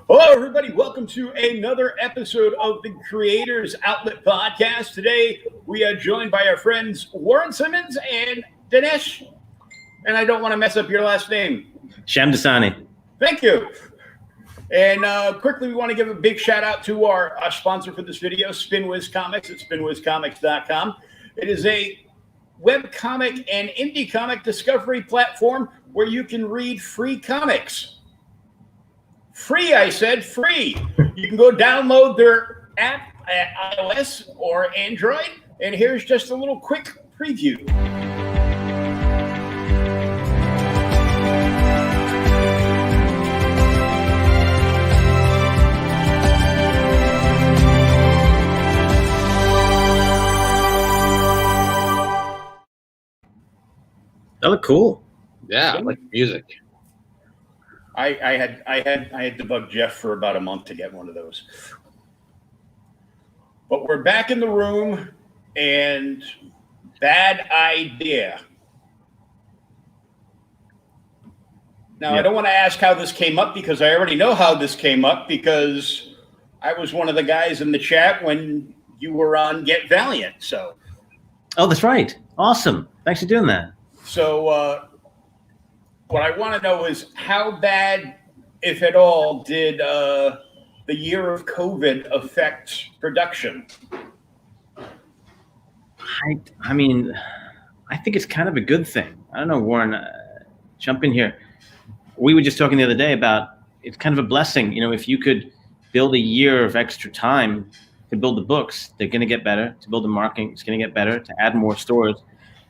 Hello, everybody. Welcome to another episode of the Creators Outlet Podcast. Today, we are joined by our friends Warren Simmons and Dinesh. And I don't want to mess up your last name. Shamdasani. Thank you. And quickly, we want to give a big shout out to our sponsor for this video, SpinWiz Comics at spinwizcomics.com. It is a webcomic and indie comic discovery platform where you can read free comics. Free, I said, free. You can go download their app at iOS or Android. And here's just a little quick preview. That looked cool. Yeah, I like the music. I had to bug Jeff for about a month to get one of those. But we're back in the room, and bad idea. Now, I don't want to ask how this came up because I already know how this came up because I was one of the guys in the chat when you were on Get Valiant. So. Oh, that's right. Awesome. Thanks for doing that. So what I want to know is how bad, if at all, did the year of COVID affect production? I mean, I think it's kind of a good thing. I don't know, Warren, jump in here. We were just talking the other day about it's kind of a blessing. You know, if you could build a year of extra time to build the books, they're going to get better. To build the marketing, it's going to get better. To add more stores,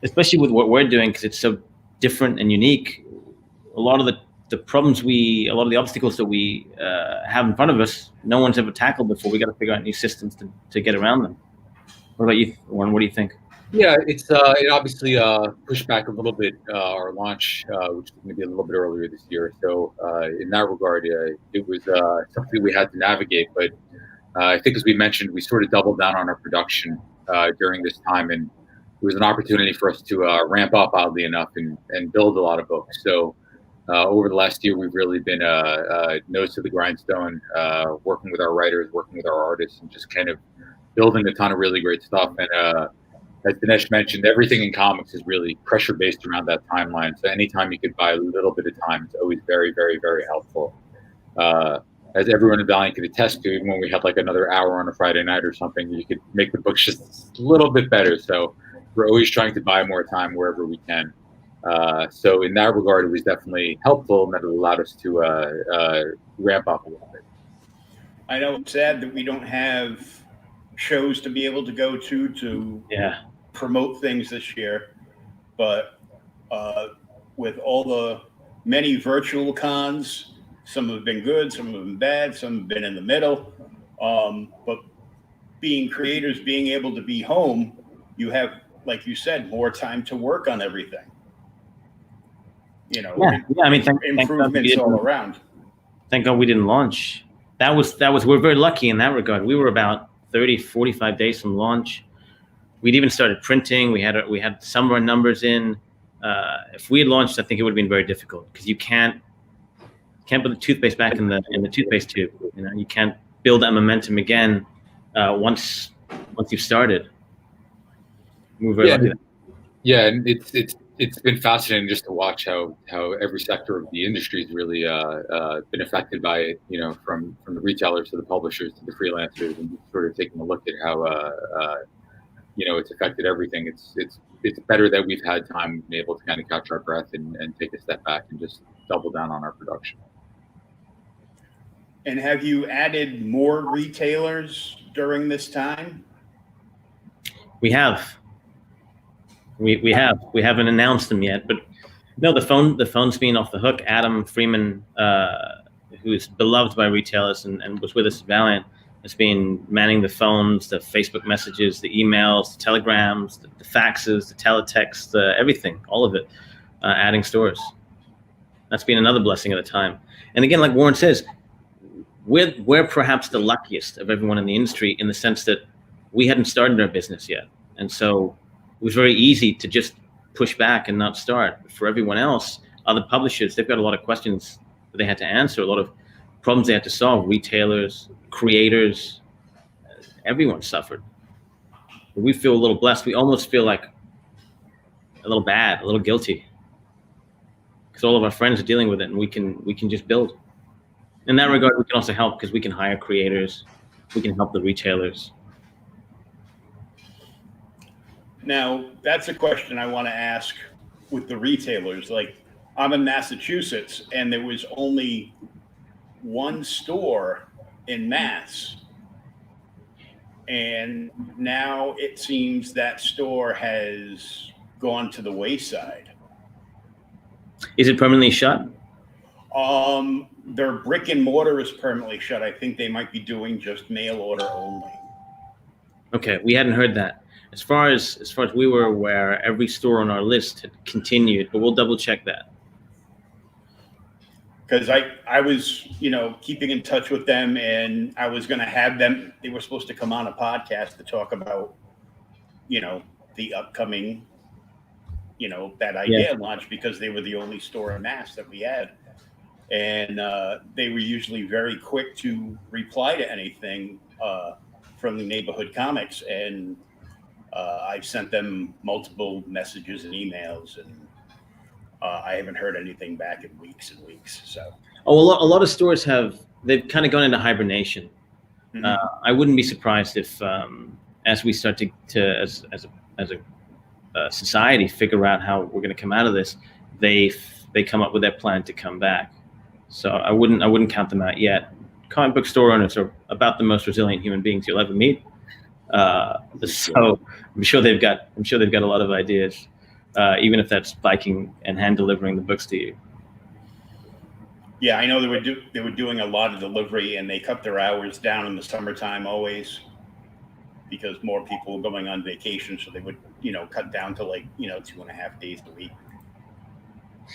especially with what we're doing, because it's so different and unique. A lot of the problems a lot of the obstacles that we have in front of us, no one's ever tackled before. We got to figure out new systems to get around them. What about you, Warren? What do you think? Yeah, it obviously pushed back a little bit our launch, which was going to be a little bit earlier this year. So in that regard, it was something we had to navigate. But I think, as we mentioned, we sort of doubled down on our production during this time, and it was an opportunity for us to ramp up, oddly enough, and build a lot of books. So over the last year, we've really been nose to the grindstone, working with our writers, working with our artists, and just kind of building a ton of really great stuff. And as Dinesh mentioned, everything in comics is really pressure-based around that timeline. So anytime you could buy a little bit of time, it's always very, very, very helpful. As everyone in Valiant could attest to, even when we had like another hour on a Friday night or something, you could make the books just a little bit better. So we're always trying to buy more time wherever we can. So in that regard, it was definitely helpful, and that it allowed us to ramp up a little bit. I know it's sad that we don't have shows to be able to go to promote things this year, but with all the many virtual cons, some have been good, some have been bad, some have been in the middle. But being creators, being able to be home, you have, like you said, more time to work on everything. You know, I mean, improvements all around. Thank God we didn't launch. That was we're very lucky in that regard. We were about 30, 45 days from launch. We'd even started printing. We had some of our numbers in. If we had launched, I think it would have been very difficult because you can't put the toothpaste back in the toothpaste tube. You know, you can't build that momentum again once you've started. We're very lucky. Yeah, and it's been fascinating just to watch how every sector of the industry has really been affected by it. You know, from the retailers to the publishers to the freelancers, and sort of taking a look at how it's affected everything. It's better that we've had time, been able to kind of catch our breath and take a step back and just double down on our production. And have you added more retailers during this time? We have. We haven't announced them yet, but no, the phone's been off the hook. Adam Freeman, who is beloved by retailers and was with us at Valiant, has been manning the phones, the Facebook messages, the emails, the telegrams, the faxes, the teletext, everything, all of it, adding stores. That's been another blessing at the time. And again, like Warren says, we're perhaps the luckiest of everyone in the industry in the sense that we hadn't started our business yet, and so it was very easy to just push back and not start. For everyone else, other publishers, they've got a lot of questions that they had to answer, a lot of problems they had to solve. Retailers, creators, everyone suffered. We feel a little blessed. We almost feel like a little bad, a little guilty, because all of our friends are dealing with it, and we can just build. In that regard, we can also help because we can hire creators, we can help the retailers. Now, that's a question I want to ask with the retailers. Like, I'm in Massachusetts, and there was only one store in Mass. And now it seems that store has gone to the wayside. Is it permanently shut? Their brick and mortar is permanently shut. I think they might be doing just mail order only. Okay, we hadn't heard that. As far as we were aware, every store on our list had continued, but we'll double check that. Because I was, keeping in touch with them, and I was going to have them. They were supposed to come on a podcast to talk about, the upcoming, that idea launch, because they were the only store in Mass that we had. And they were usually very quick to reply to anything from the neighborhood comics. And I've sent them multiple messages and emails, and I haven't heard anything back in weeks and weeks. So, a lot of stores they've kind of gone into hibernation. Mm-hmm. I wouldn't be surprised if, as we start to as a society figure out how we're going to come out of this, they come up with their plan to come back. So I wouldn't count them out yet. Comic book store owners are about the most resilient human beings you'll ever meet. So I'm sure they've got a lot of ideas. Even if that's biking and hand delivering the books to you. Yeah, I know they were doing a lot of delivery, and they cut their hours down in the summertime always, because more people were going on vacation. So they would, cut down to 2.5 days a week.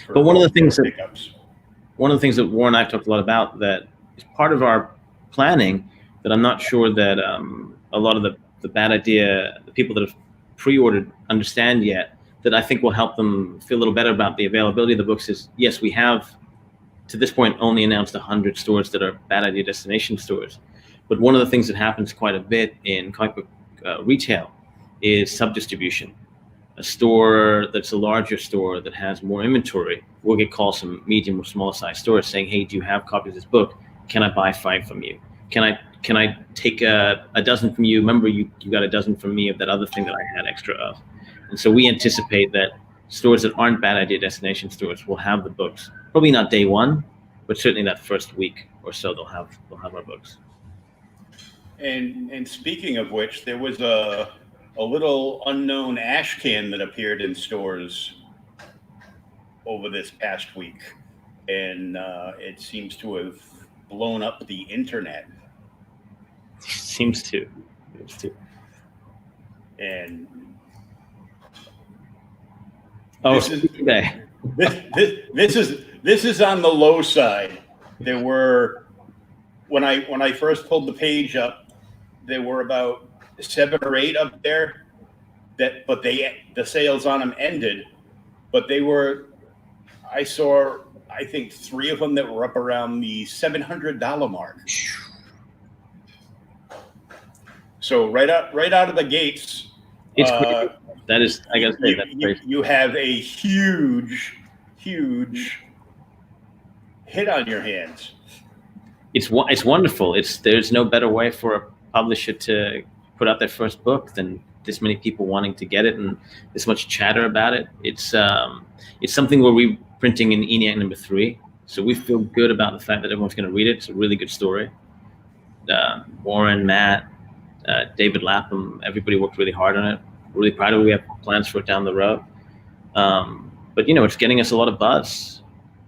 But one of the things that Warren and I talked a lot about that is part of our planning that I'm not sure that a lot of the bad idea, the people that have pre-ordered understand yet, that I think will help them feel a little better about the availability of the books is, yes, we have, to this point, only announced 100 stores that are bad idea destination stores. But one of the things that happens quite a bit in comic book retail is sub-distribution. A store that's a larger store that has more inventory will get calls from medium or smaller size stores saying, hey, do you have copies of this book? Can I buy 5 from you? Can I take a dozen from you? Remember, you got a dozen from me of that other thing that I had extra of. And so we anticipate that stores that aren't bad idea destination stores will have the books. Probably not day one, but certainly that first week or so they'll have our books. And speaking of which, there was a little unknown ash can that appeared in stores over this past week, and it seems to have blown up the internet. Seems to. And this is on the low side. There were, when I first pulled the page up, there were about 7 or 8 up there but the sales on them ended, but I saw, I think 3 of them that were up around the $700 mark. So right out of the gates, it's crazy. That is, I gotta say, that's crazy. You have a huge hit on your hands. It's wonderful. There's no better way for a publisher to put out their first book than this many people wanting to get it and this much chatter about it. It's something where we're printing in ENIAC number 3, so we feel good about the fact that everyone's going to read it. It's a really good story. Warren, Matt, David Lapham, everybody worked really hard on it. Really proud of it. We have plans for it down the road. But it's getting us a lot of buzz,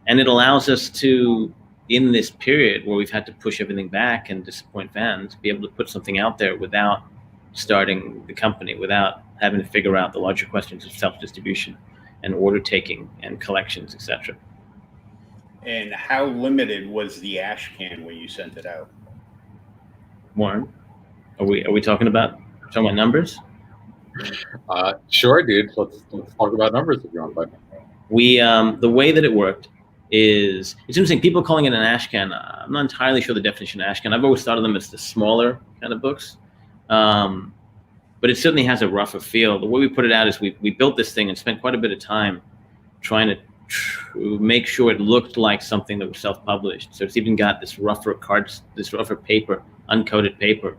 and it allows us to, in this period where we've had to push everything back and disappoint fans, be able to put something out there without starting the company, without having to figure out the larger questions of self-distribution and order taking and collections, etc. And how limited was the ash can when you sent it out? Warren, are we talking about numbers? Sure, dude. Let's talk about numbers if you want. But we the way that it worked is, it's interesting, people calling it an ashcan. I'm not entirely sure the definition of ashcan. I've always thought of them as the smaller kind of books. But it certainly has a rougher feel. The way we put it out is we built this thing and spent quite a bit of time trying to make sure it looked like something that was self-published. So it's even got this rougher cards, this rougher paper, uncoated paper.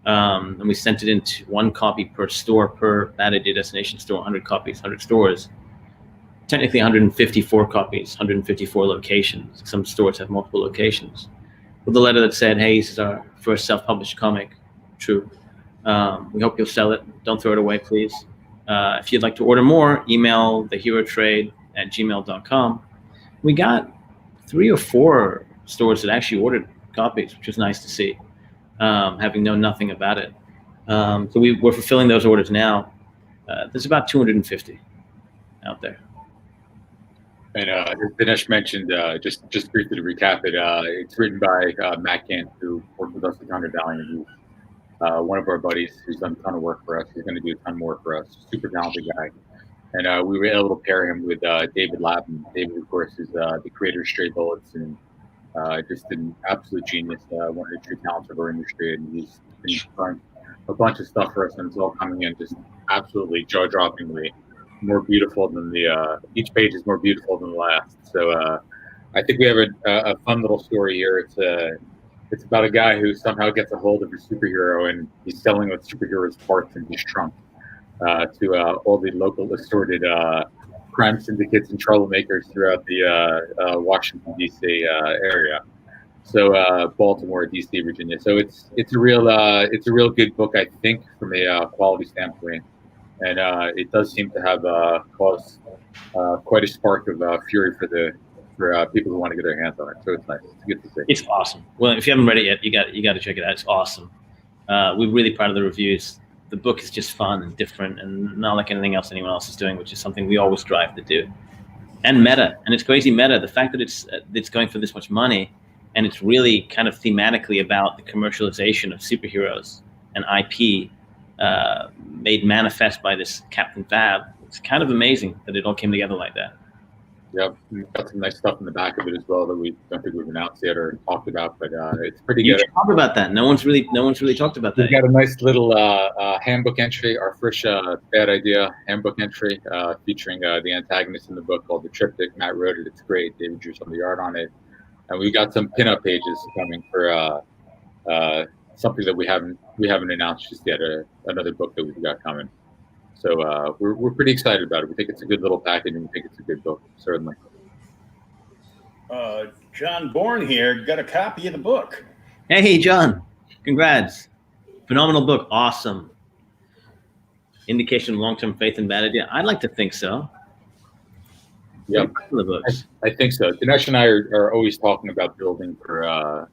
And we sent it into 1 copy per store, per Bad Idea Destination store, 100 copies, 100 stores. Technically 154 copies, 154 locations. Some stores have multiple locations. With a letter that said, hey, this is our first self-published comic. True. We hope you'll sell it. Don't throw it away, please. If you'd like to order more, email theherotrade@gmail.com. We got 3 or 4 stores that actually ordered copies, which was nice to see, having known nothing about it. So we're fulfilling those orders now. There's about 250 out there. And as Dinesh mentioned, just briefly to recap it, it's written by Matt Kent, who worked with us at Thunder Valley Review. One of our buddies who's done a ton of work for us. He's going to do a ton more for us. Super talented guy. And we were able to pair him with David Lapham. David, of course, is the creator of Stray Bullets and just an absolute genius, one of the true talents of our industry. And he's done a bunch of stuff for us, and it's all coming in just absolutely jaw-droppingly more beautiful than each page is more beautiful than the last. So I think we have a fun little story here. It's about a guy who somehow gets a hold of a superhero, and he's selling with superheroes parts in his trunk to all the local assorted crime syndicates and troublemakers throughout the Washington D.C. area. So Baltimore, D.C., Virginia. So it's a real good book, I think, from a quality standpoint, and it does seem to have caused quite a spark of fury for people who want to get their hands on it. So it's nice. It's good to see. It's awesome. Well, if you haven't read it yet, you got to check it out. It's awesome. We're really proud of the reviews. The book is just fun and different and not like anything else anyone else is doing, which is something we always strive to do. And meta. And it's crazy meta. The fact that it's going for this much money, and it's really kind of thematically about the commercialization of superheroes and IP made manifest by this Captain Fab. It's kind of amazing that it all came together like that. Yep, we've got some nice stuff in the back of it as well that we don't think we've announced yet or talked about, but it's pretty good. You should talk about that. No one's really talked about that. We've got a nice little handbook entry, our first Bad Idea handbook entry, featuring the antagonist in the book called The Triptych. Matt wrote it. It's great. David drew some of the art on it, and we got some pinup pages coming for something that we haven't announced just yet. Another book that we've got coming. So we're pretty excited about it. We think it's a good little package, and we think it's a good book, certainly. John Bourne here got a copy of the book. Hey, John. Congrats. Phenomenal book. Awesome. Indication of long-term faith in Bad Idea. I'd like to think so. Yeah, I think so. Dinesh and I are always talking about building for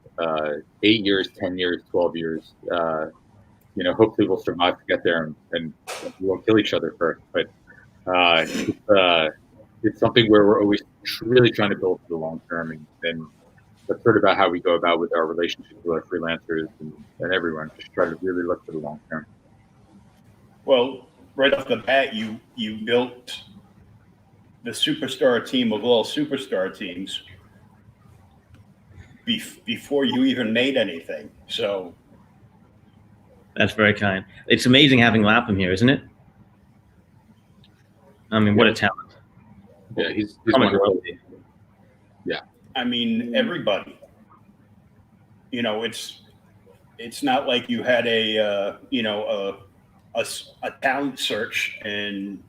8 years, 10 years, 12 years. Hopefully we'll survive to get there and we won't kill each other first. But it's something where we're always really trying to build for the long term, and that's sort of about how we go about with our relationships with our freelancers and everyone. Just try to really look for the long term. Well, right off the bat, you built the superstar team of all superstar teams before you even made anything. So. That's very kind. It's amazing having Lapham here, isn't it? I mean, what a talent. Yeah, he's yeah. I mean, everybody. It's not like you had a talent search and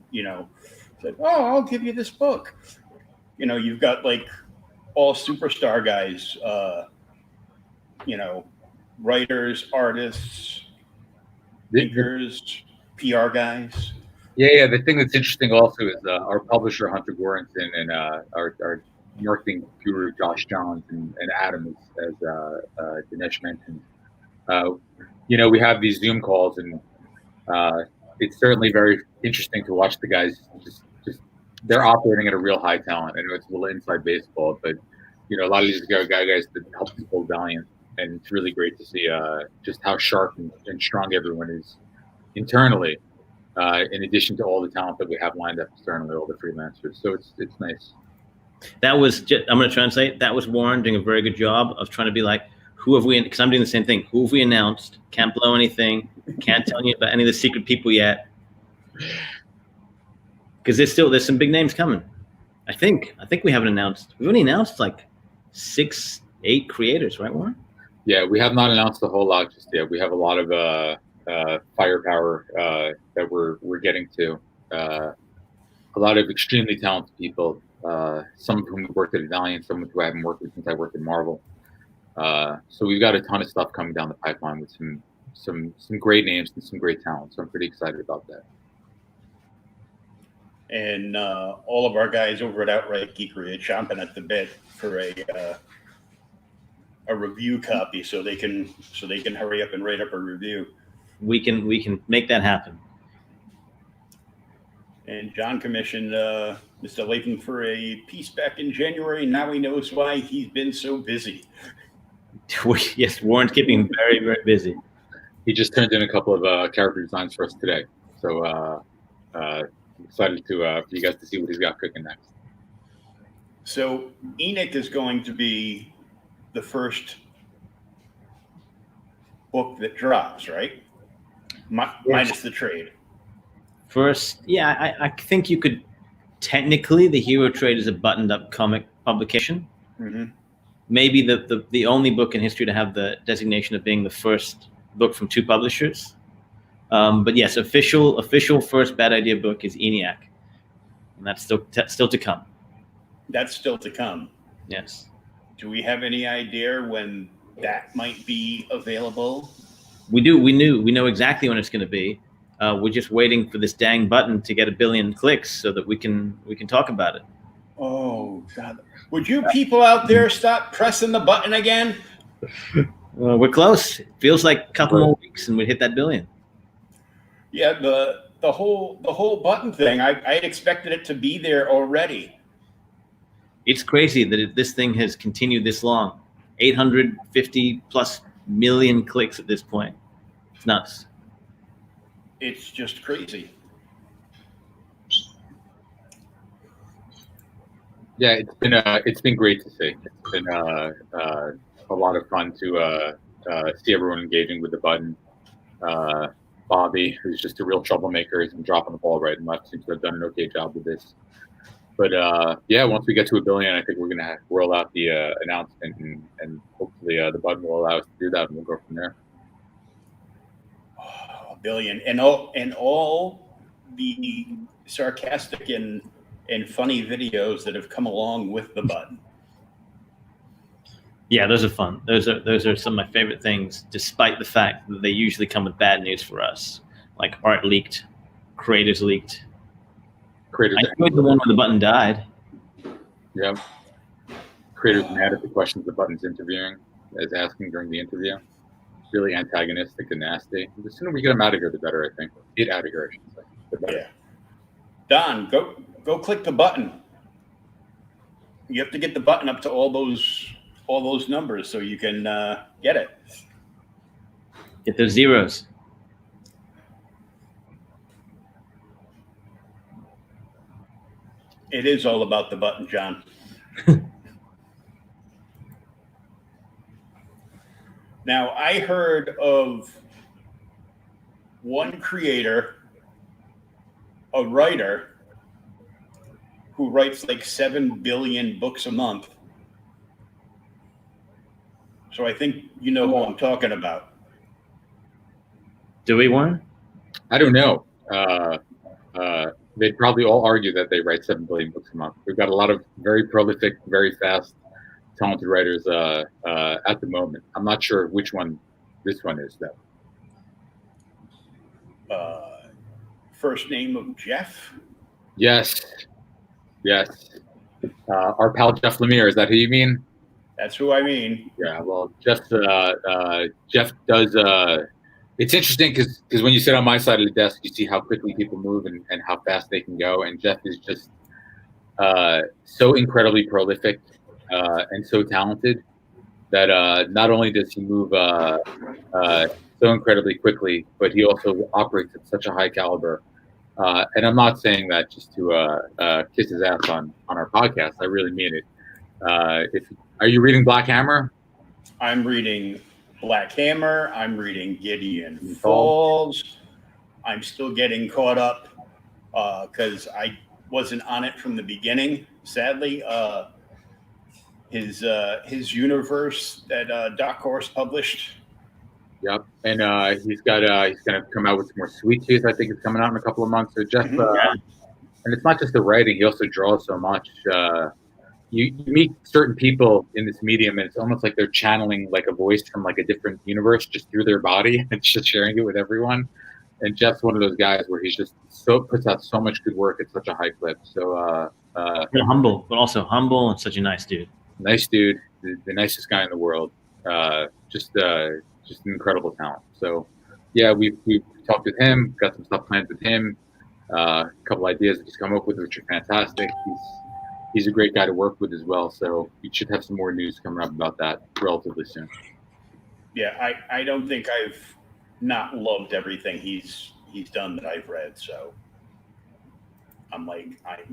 said, oh, I'll give you this book. You've got like all superstar guys. Writers, artists. Thinkers, PR guys. Yeah. The thing that's interesting also is our publisher Hunter Gorington and our marketing guru Josh Johns and Adam, as Dinesh mentioned. We have these Zoom calls, and it's certainly very interesting to watch the guys. Just they're operating at a real high talent. I know it's a little inside baseball, but a lot of these guys that help us build Valiant. And it's really great to see just how sharp and strong everyone is internally, in addition to all the talent that we have lined up externally, all the freelancers. So it's nice. That was I'm going to translate. That was Warren doing a very good job of trying to be like, who have we? Because I'm doing the same thing. Who have we announced? Can't blow anything. Can't tell you about any of the secret people yet. Because there's some big names coming. I think we haven't announced. We've only announced like 6, 8 creators, right, Warren? Yeah, we have not announced a whole lot just yet. We have a lot of firepower that we're getting to. A lot of extremely talented people. Some of whom worked at Valiant, some of who I haven't worked with since I worked at Marvel. So we've got a ton of stuff coming down the pipeline with some great names and some great talent. So I'm pretty excited about that. And all of our guys over at Outright Geekery are chomping at the bit for a review copy, so they can hurry up and write up a review. We can make that happen. And John commissioned Mr. Layton for a piece back in January. Now he knows why he's been so busy. Yes, Warren's keeping very, very busy. He just turned in a couple of character designs for us today. So excited for you guys to see what he's got cooking next. So Enoch is going to be the first book that drops, right? Minus the trade. First, yeah, I think you could technically, the Hero Trade is a buttoned-up comic publication. Mm-hmm. Maybe the only book in history to have the designation of being the first book from 2 publishers. But yes, official first Bad Idea book is ENIAC, and that's still to come. That's still to come. Yes. Do we have any idea when that might be available? We do. We know exactly when it's going to be. We're just waiting for this dang button to get 1 billion clicks so that we can talk about it. Oh God! Would you people out there stop pressing the button again? We're close. It feels like a couple more weeks and we'd hit that 1 billion. Yeah, the whole button thing. I expected it to be there already. It's crazy that this thing has continued this long. 850 plus million clicks at this point. It's nuts. It's just crazy. Yeah, it's been great to see. It's been a lot of fun to see everyone engaging with the button. Bobby, who's just a real troublemaker, has been dropping the ball right and left. Seems to have done an okay job with this. But yeah, once we get to 1 billion, I think we're going to roll out the announcement, and hopefully the button will allow us to do that, and we'll go from there. Oh, 1 billion, and all the sarcastic and funny videos that have come along with the button. Yeah, those are fun. Those are some of my favorite things, despite the fact that they usually come with bad news for us, like art leaked, creators leaked. I enjoyed the one where the button died. Yeah. Creators mad at the questions the button's asking during the interview. Really antagonistic and nasty. The sooner we get them out of here, the better, I think. Get out of here, I should say. The better. Yeah. Don, go click the button. You have to get the button up to all those numbers so you can get it. Get those zeros. It is all about the button, John. Now, I heard of one creator, a writer, who writes like 7 billion books a month. So I think you know who I'm talking about. Do we, Warren? I don't know. They'd probably all argue that they write 7 billion books a month. We've got a lot of very prolific, very fast, talented writers at the moment. I'm not sure which one this one is, though. First name of Jeff? Yes. Our pal Jeff Lemire, is that who you mean? That's who I mean. Yeah, well, Jeff does... It's interesting because when you sit on my side of the desk, you see how quickly people move and how fast they can go. And Jeff is just so incredibly prolific and so talented that not only does he move so incredibly quickly, but he also operates at such a high caliber And I'm not saying that just to kiss his ass on our podcast. I really mean it. Are you reading Black Hammer? I'm reading Black Hammer. I'm reading Gideon Falls. I'm still getting caught up because I wasn't on it from the beginning. Sadly, his universe that Dark Horse published. Yep, and he's gonna come out with some more Sweet Tooth. I think it's coming out in a couple of months. So Jeff, and it's not just the writing; he also draws so much. You meet certain people in this medium, and it's almost like they're channeling like a voice from like a different universe just through their body and just sharing it with everyone. And Jeff's one of those guys where he's just puts out so much good work at such a high clip. So humble, but also humble and such a nice dude. Nice dude, the nicest guy in the world. Just an incredible talent. So yeah, we've talked with him, got some stuff planned with him. A couple ideas that he's come up with, which are fantastic. He's a great guy to work with as well. So we should have some more news coming up about that relatively soon. Yeah, I don't think I've not loved everything he's done that I've read. So I'm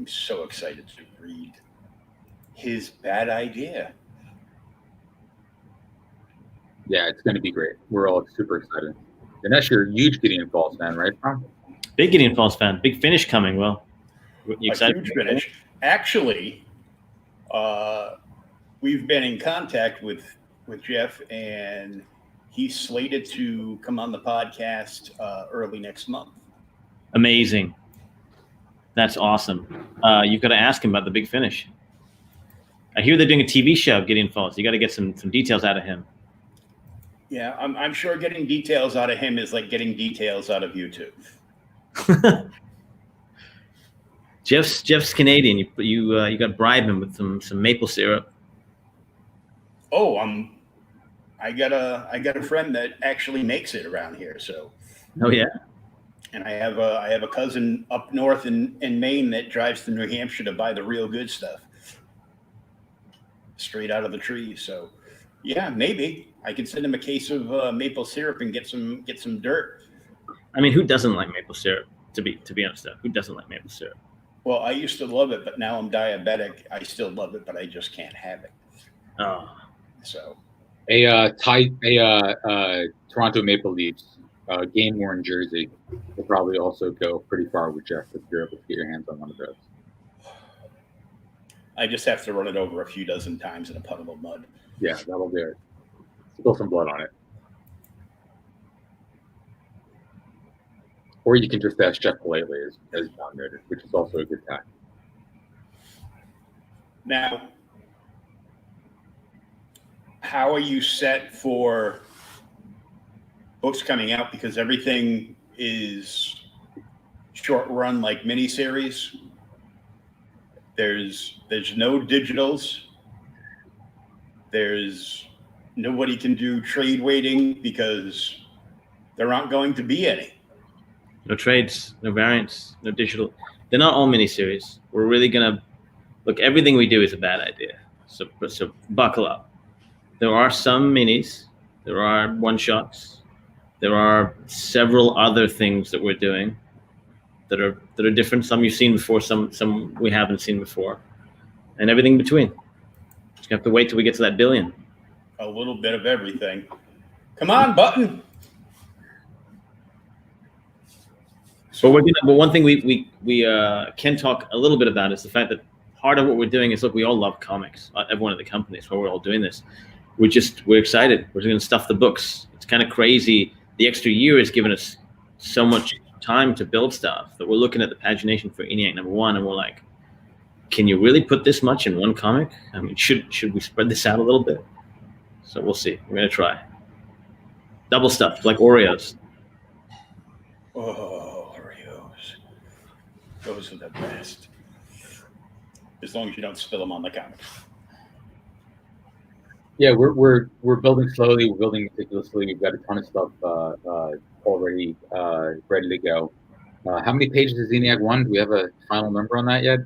so excited to read his Bad Idea. Yeah, it's going to be great. We're all super excited. Dinesh, you're a huge Gideon Falls fan, right, Tom? Big Gideon Falls fan. Big finish coming. Well, you excited? A huge finish. Actually, we've been in contact with Jeff, and he's slated to come on the podcast early next month. Amazing. That's awesome. You've got to ask him about the big finish. I hear they're doing a TV show, Gideon Falls. You got to get some details out of him. Yeah, I'm sure getting details out of him is like getting details out of YouTube. Jeff's Canadian. You got to bribe him with some maple syrup. Oh, I got a friend that actually makes it around here. So. Oh yeah. And I have a cousin up north in Maine that drives to New Hampshire to buy the real good stuff, straight out of the trees. So, yeah, maybe I could send him a case of maple syrup and get some dirt. I mean, who doesn't like maple syrup? To be honest, who doesn't like maple syrup? Well, I used to love it, but now I'm diabetic. I still love it, but I just can't have it. Oh. So. A Toronto Maple Leafs game-worn jersey will probably also go pretty far with Jeff if you're able to get your hands on one of those. I just have to run it over a few dozen times in a puddle of mud. Yeah, that'll do it. Spill some blood on it. Or you can just ask Jeff politely, as John noted, which is also a good time. Now, how are you set for books coming out? Because everything is short run, like miniseries. There's no digitals. There's nobody can do trade waiting because there aren't going to be any. No trades, no variants, no digital. They're not all miniseries. We're really gonna look. Everything we do is a bad idea. So buckle up. There are some minis. There are one shots. There are several other things that we're doing that are different. Some you've seen before. Some we haven't seen before, and everything in between. Just have to wait till we get to that billion. A little bit of everything. Come on, Button. But one thing we can talk a little bit about is the fact that part of what we're doing is, look, we all love comics. Everyone at the company, so we're all doing this. We're excited. We're going to stuff the books. It's kind of crazy. The extra year has given us so much time to build stuff that we're looking at the pagination for ENIAC #1, and we're like, can you really put this much in one comic? I mean, should we spread this out a little bit? So we'll see. We're going to try. Double stuff, like Oreos. Oh, Oreos. Those are the best. As long as you don't spill them on the comic. Yeah, we're building slowly. We're building meticulously. We've got a ton of stuff already ready to go. How many pages is ENIAC 1? Do we have a final number on that yet?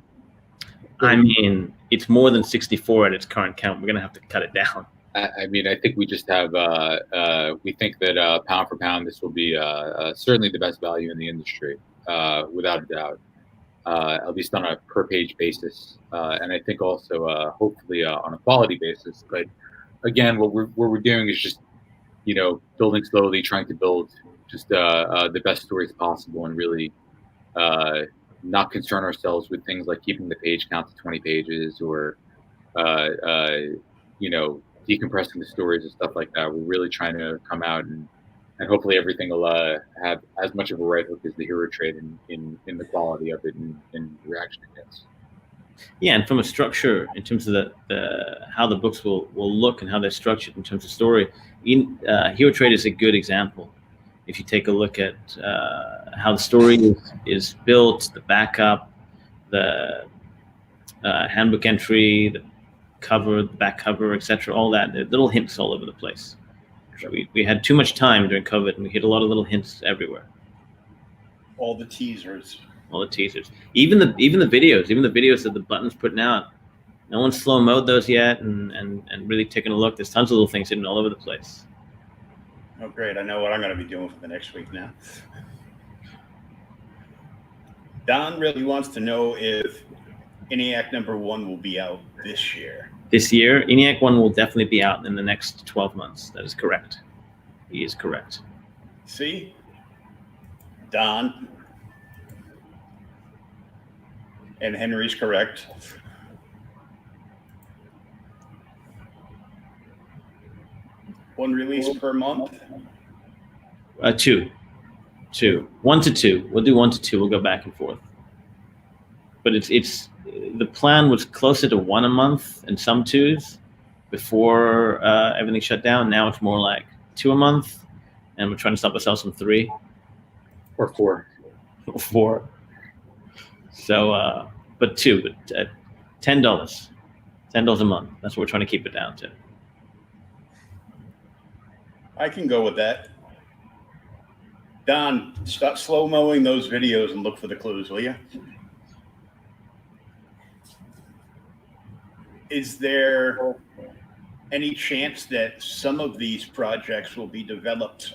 I mean, it's more than 64 at its current count. We're going to have to cut it down. I mean, I think we just have, we think that pound for pound, this will be certainly the best value in the industry. without a doubt, at least on a per page basis, and I think also hopefully on a quality basis. But again, what we're doing is just building slowly, trying to build just the best stories possible, and really not concern ourselves with things like keeping the page count to 20 pages or decompressing the stories and stuff like that. We're really trying to come out and hopefully everything will have as much of a right hook as the hero trade in the quality of it and the reaction it gets. Yeah, and from a structure in terms of the how the books will look and how they're structured in terms of story, Hero Trade is a good example. If you take a look at how the story is built, the backup, the handbook entry, the cover, the back cover, etc., all that, little hints all over the place. We had too much time during COVID, and we hit a lot of little hints everywhere. All the teasers. Even the videos that the button's putting out. No one's slow mode those yet, and really taking a look. There's tons of little things hidden all over the place. Oh, great! I know what I'm going to be doing for the next week now. Don really wants to know if ENIAC #1 will be out this year. This year, ENIAC 1 will definitely be out in the next 12 months. That is correct. He is correct. See? Don. And Henry's correct. One release per month? Two. 1 to 2. We'll do 1 to 2. We'll go back and forth. But it's the plan was closer to 1 a month and some 2s before everything shut down. Now it's more like 2 a month, and we're trying to stop ourselves from 3 or 4. Or 4. So, but 2, but $10 a month. That's what we're trying to keep it down to. I can go with that. Don, stop slow mowing those videos and look for the clues, will you? Is there any chance that some of these projects will be developed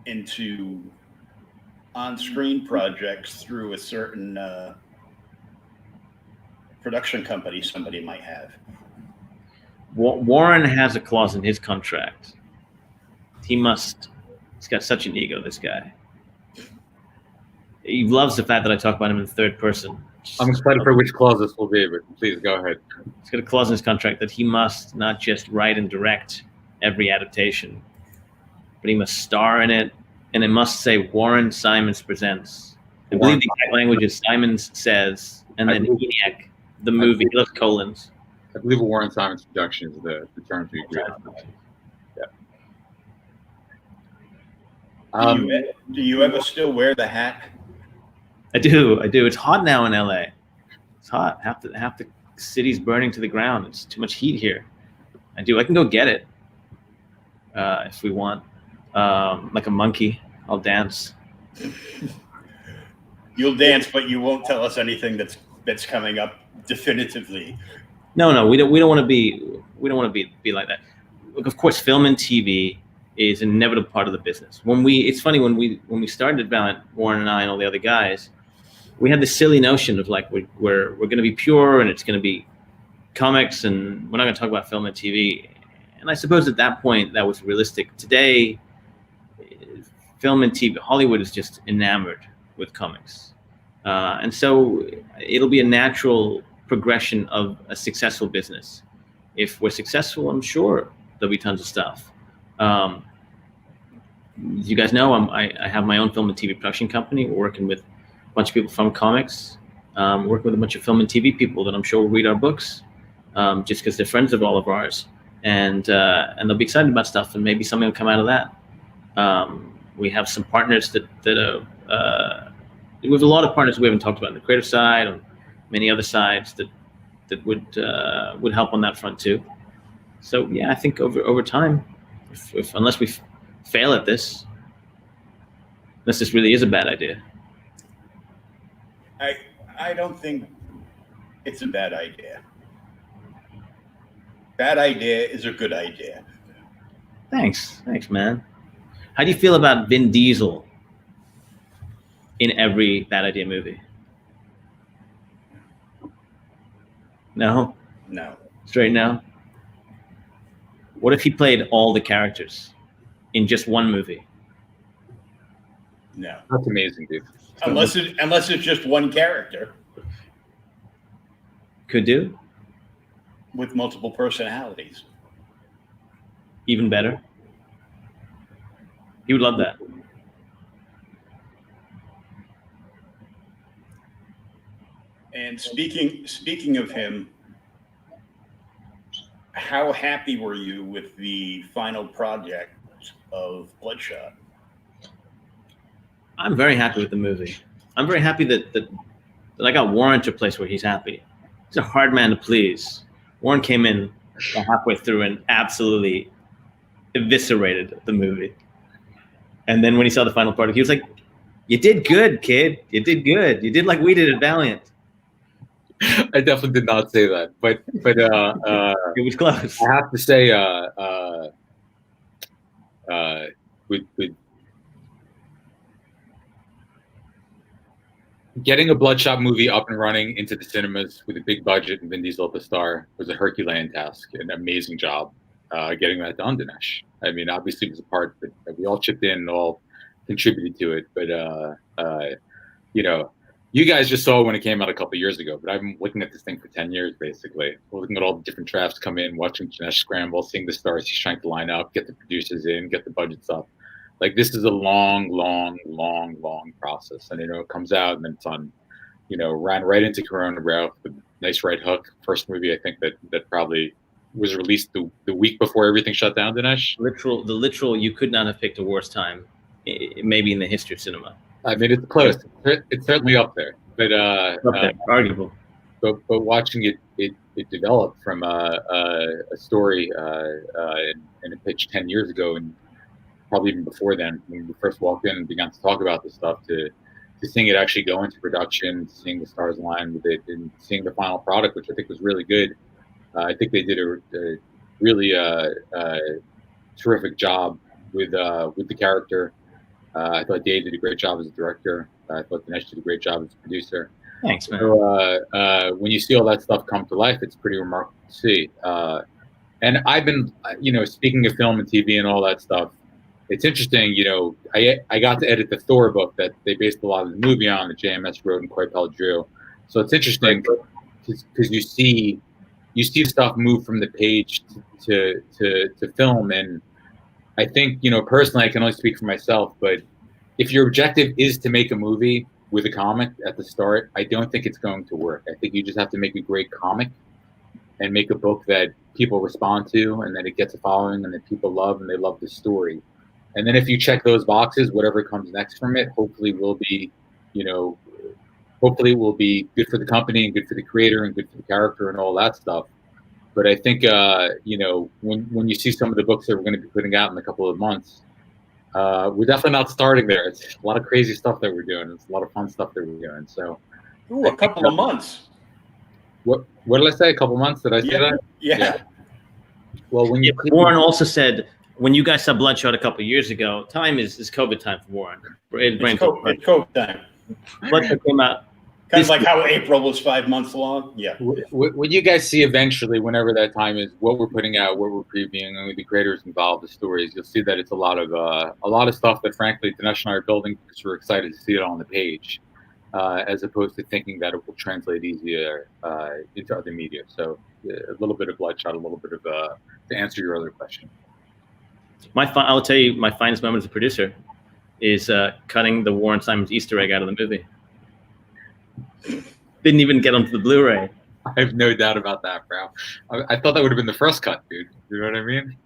into on-screen projects through a certain production company somebody might have? Warren has a clause in his contract. He's got such an ego, this guy. He loves the fact that I talk about him in the third person. I'm excited for which clause this will be, but please go ahead. He's got a clause in his contract that he must not just write and direct every adaptation, but he must star in it, and it must say Warren Simons presents. I believe the exact language is Simons says, and then ENIAC, the movie, he loves colons. I believe a Warren Simons production is the term we agree on. Yeah. Do you ever still wear the hat? I do. It's hot now in LA. It's hot. Half the city's burning to the ground. It's too much heat here. I can go get it if we want. Like a monkey, I'll dance. You'll dance, but you won't tell us anything that's coming up definitively. No, we don't want to be like that. Look, of course, film and TV is an inevitable part of the business. It's funny when we started Valiant, Warren and I and all the other guys, we had this silly notion of like we're going to be pure and it's going to be comics and we're not going to talk about film and TV. And I suppose at that point that was realistic. Today, film and TV, Hollywood is just enamored with comics, and so it'll be a natural progression of a successful business. If we're successful, I'm sure there'll be tons of stuff. As you guys know, I have my own film and TV production company. We're working with a bunch of people from comics, working with a bunch of film and TV people that I'm sure will read our books, just because they're friends of all of ours, and they'll be excited about stuff, and maybe something will come out of that. We have some partners that we have a lot of partners we haven't talked about on the creative side, on many other sides that would help on that front too. So yeah, I think over time, if unless we fail at this, unless this really is a bad idea. I don't think it's a bad idea. Bad idea is a good idea. Thanks, man. How do you feel about Vin Diesel in every Bad Idea movie? No? No. Straight no? What if he played all the characters in just one movie? No. That's amazing, dude. Unless it's just one character. Could do. With multiple personalities. Even better. He would love that. And speaking of him, how happy were you with the final project of Bloodshot? I'm very happy with the movie. I'm very happy that I got Warren to a place where he's happy. He's a hard man to please. Warren came in halfway through and absolutely eviscerated the movie. And then when he saw the final product, he was like, "You did good, kid. You did good. You did like we did at Valiant." I definitely did not say that, but it was close. I have to say, with getting a Bloodshot movie up and running into the cinemas with a big budget and Vin Diesel at the star was a Herculean task, an amazing job getting that done, Dinesh. I mean, obviously it was a part that we all chipped in and all contributed to it, but you know, you guys just saw it when it came out a couple of years ago, but I've been looking at this thing for 10 years, basically. We're looking at all the different drafts come in, watching Dinesh scramble, seeing the stars he's trying to line up, get the producers in, get the budgets up. Like, this is a long process. And, you know, it comes out and then it's on, you know, ran right into Corona Route, the nice right hook. First movie, I think, that probably was released the week before everything shut down, Dinesh. The literal, you could not have picked a worse time, maybe in the history of cinema. I mean, it's close. It's certainly up there, but arguable. But watching it develop from a story and a pitch 10 years ago, and probably even before then, when we first walked in and began to talk about this stuff, to seeing it actually go into production, seeing the stars align with it, and seeing the final product, which I think was really good. I think they did a really terrific job with the character. I thought Dave did a great job as a director. I thought Dinesh did a great job as a producer. Thanks, man. So when you see all that stuff come to life, it's pretty remarkable to see. And I've been, you know, speaking of film and TV and all that stuff, it's interesting, you know, I got to edit the Thor book that they based a lot of the movie on, that JMS wrote and Coipel drew. So it's interesting because you see stuff move from the page to film. And I think, you know, personally, I can only speak for myself, but if your objective is to make a movie with a comic at the start, I don't think it's going to work. I think you just have to make a great comic and make a book that people respond to and that it gets a following and that people love and they love the story. And then if you check those boxes, whatever comes next from it, hopefully will be, you know, hopefully will be good for the company and good for the creator and good for the character and all that stuff. But I think, you know, when you see some of the books that we're going to be putting out in a couple of months, we're definitely not starting there. It's a lot of crazy stuff that we're doing. It's a lot of fun stuff that we're doing. So, a couple of months. What did I say? A couple of months? Did I say that? Yeah. Well, when Warren also said, when you guys saw Bloodshot a couple of years ago, time is COVID time for Warren. It's COVID time. Bloodshot came out. Kind of like how April was 5 months long. Yeah. When you guys see eventually, whenever that time is, what we're putting out, what we're previewing, and with the creators involved, the stories, you'll see that it's a lot of stuff that, frankly, Dinesh and I are building because we're excited to see it on the page, as opposed to thinking that it will translate easier into other media. So a little bit of Bloodshot, a little bit of to answer your other question. I will tell you, my finest moment as a producer is cutting the Warren Simons Easter egg out of the movie. Didn't even get onto the Blu-ray. I have no doubt about that, bro. I thought that would have been the first cut, dude. You know what I mean?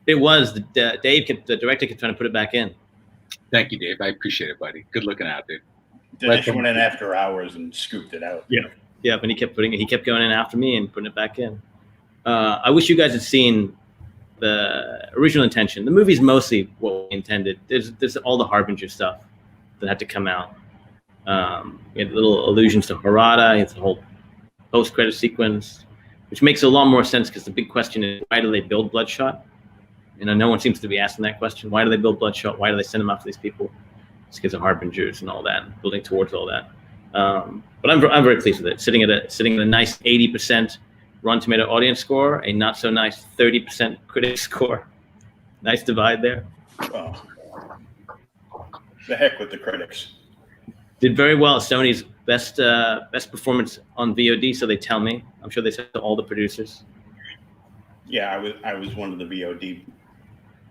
It was. The director kept trying to put it back in. Thank you, Dave. I appreciate it, buddy. Good looking out, dude. Dinesh went in after hours and scooped it out. Yeah, but he kept going in after me and putting it back in. I wish you guys had seen the original intention. The movie's mostly what we intended. There's all the Harbinger stuff that had to come out. We had little allusions to Harada. It's a whole post-credit sequence, which makes a lot more sense because the big question is, why do they build Bloodshot? You know, no one seems to be asking that question. Why do they build Bloodshot? Why do they send them after these people? Skids and Harbingers and all that, building towards all that. But I'm very pleased with it. Sitting at a nice 80% Rotten Tomato audience score, a not so nice 30% critic score. Nice divide there. Oh, the heck with the critics. Did very well. Sony's best performance on VOD, so they tell me. I'm sure they said to all the producers. Yeah, I was one of the VOD.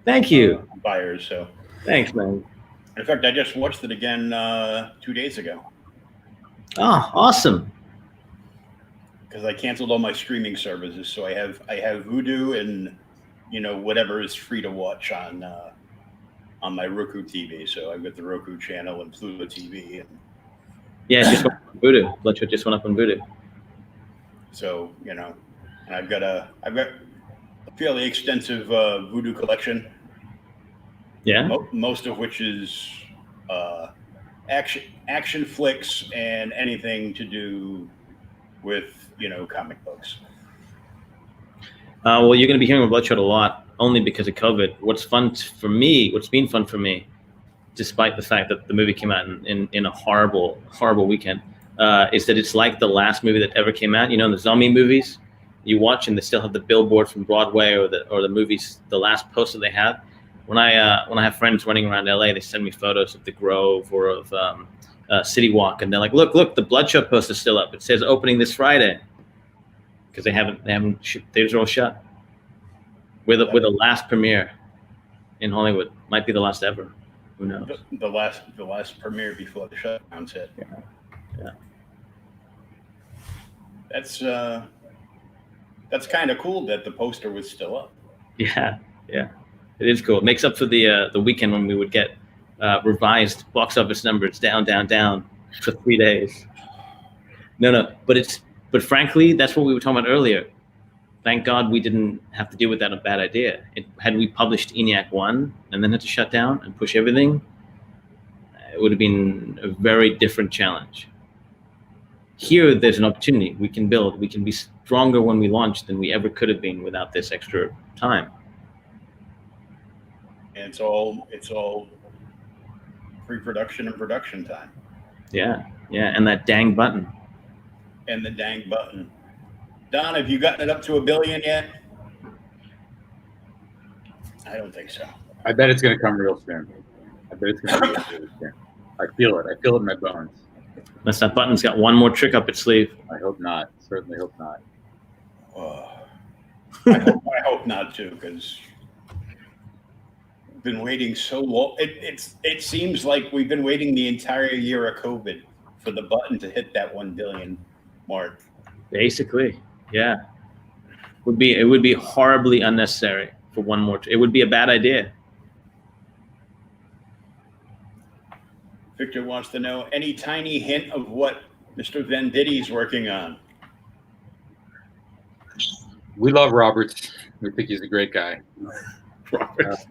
Thank you. Buyers. So. Thanks, man. In fact, I just watched it again 2 days ago. Oh, awesome. Because I canceled all my streaming services, so I have Vudu and whatever is free to watch on my Roku TV. So I've got the Roku channel and Pluto TV. And yeah, just went up on Vudu. Bloodshot just went up on Vudu. So and I've got a fairly extensive Vudu collection. Yeah. Most of which is action flicks and anything to do with comic books. Well, you're going to be hearing about Bloodshot a lot, only because of COVID. What's been fun for me, despite the fact that the movie came out in a horrible weekend, is that it's like the last movie that ever came out. The zombie movies you watch and they still have the billboard from Broadway or the movies, the last poster they have. When I have friends running around LA, they send me photos of the Grove or of City Walk, and they're like, look, the Bloodshot poster's still up. It says opening this Friday, because they're all shut. We're the last premiere in Hollywood. Might be the last ever. Who knows? The last premiere before the shutdowns hit. Yeah. That's kind of cool that the poster was still up. Yeah. It is cool. It makes up for the weekend when we would get revised box office numbers down for 3 days. No, but frankly, that's what we were talking about earlier. Thank God we didn't have to deal with that a bad idea. Had we published ENIAC 1 and then had to shut down and push everything, it would have been a very different challenge. Here, there's an opportunity. We can build. We can be stronger when we launch than we ever could have been without this extra time. And it's all pre-production and production time. Yeah, and that dang button. And the dang button. Don, have you gotten it up to 1 billion yet? I don't think so. I bet it's going to come real soon. I feel it. I feel it in my bones. Unless that button's got one more trick up its sleeve. I hope not. Certainly hope not. I hope not too, because we've been waiting so long. It seems like we've been waiting the entire year of COVID for the button to hit that 1 billion mark. Basically, yeah. It would be horribly unnecessary for one more. It would be a bad idea. Victor wants to know any tiny hint of what Mr. Venditti's working on. We love Roberts. We think he's a great guy. Roberts.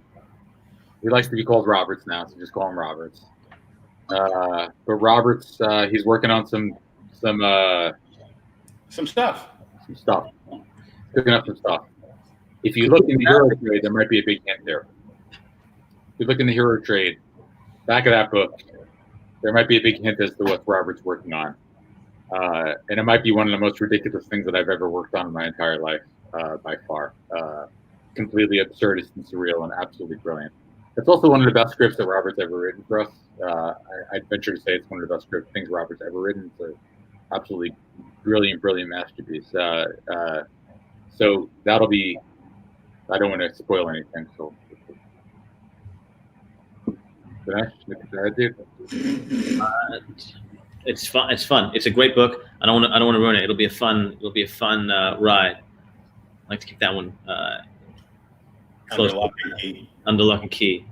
He likes to be called Roberts now, so just call him Roberts. But Roberts, he's working on some stuff. Cooking up some stuff. If you look in the Hero Trade, there might be a big hint there. If you look in the Hero Trade, back of that book, there might be a big hint as to what Robert's working on. And it might be one of the most ridiculous things that I've ever worked on in my entire life, by far. Completely absurdist and surreal and absolutely brilliant. It's also one of the best scripts that Robert's ever written for us. I'd venture to say it's one of the best things Robert's ever written. It's an absolutely brilliant masterpiece. So that'll be, I don't want to spoil anything. So, Dinesh, it's fun. It's a great book. I don't want to ruin it. It'll be a fun ride. I like to keep that one close under lock and key.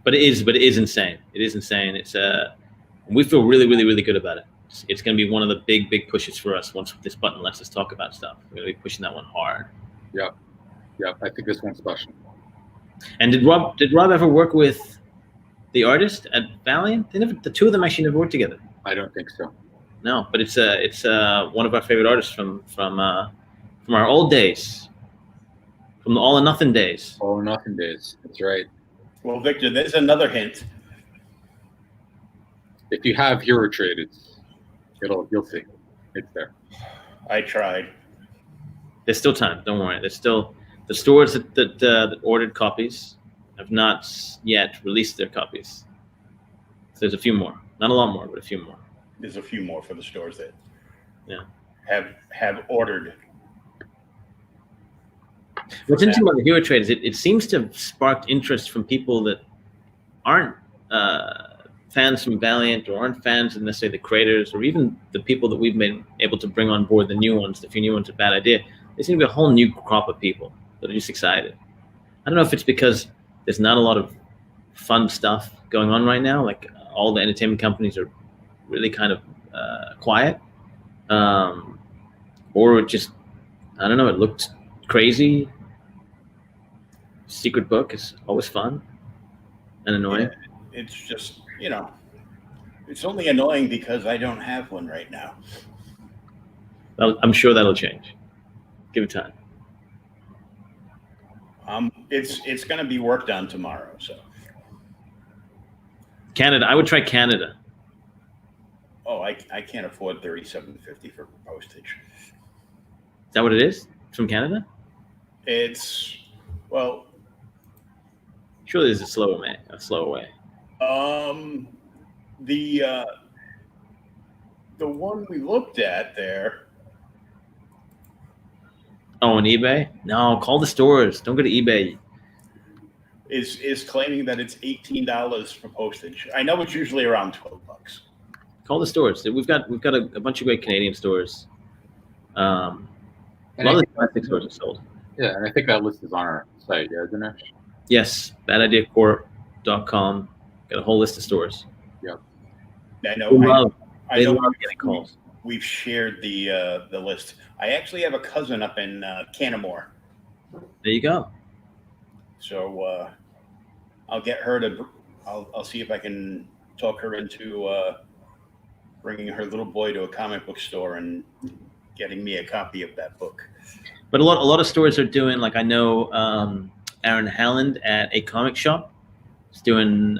But it is insane. It is insane. It's we feel really good about it. It's going to be one of the big pushes for us once this button lets us talk about stuff. We're going to be pushing that one hard. Yep. I think this one's special. And did Rob ever work with the artist at Valiant? The two of them actually never worked together. I don't think so. No, but it's one of our favorite artists from our old days, from the All or Nothing days. All or Nothing days. That's right. Well, Victor, there's another hint. if you have Hero Trade, you'll see. It's there. I tried. There's still time. Don't worry. There's still the stores that ordered copies have not yet released their copies. So there's a few more. Not a lot more, but a few more. There's a few more for the stores that have ordered. What's interesting about the Hero Trade is it seems to have sparked interest from people that aren't fans from Valiant or aren't fans of necessarily the creators or even the people that we've been able to bring on board, the new ones, the few new ones, a bad idea. There seems to be a whole new crop of people that are just excited. I don't know if it's because there's not a lot of fun stuff going on right now. Like all the entertainment companies are really kind of quiet. Or it just, I don't know, it looked crazy. Secret book is always fun and annoying. Yeah, it's just, it's only annoying because I don't have one right now. I'm sure that'll change. Give it time. It's going to be worked on tomorrow. So Canada, I would try Canada. Oh, I can't afford $37.50 for postage. Is that what it is? From Canada? It's surely there's a slower way. The one we looked at there. Oh, on eBay? No, call the stores. Don't go to eBay. Is claiming that it's $18 for postage. I know it's usually around $12. Call the stores. We've got a bunch of great Canadian stores. A lot of the classic stores are sold. Yeah, and I think that list is on our site, yeah, Dinesh? Yes, badideacorp.com. Got a whole list of stores. Yep. I know. They love getting calls. We've shared the list. I actually have a cousin up in Canamore. There you go. So I'll get her to. I'll see if I can talk her into bringing her little boy to a comic book store and getting me a copy of that book. But a lot of stores are doing, like I know Aaron Halland at a comic shop is doing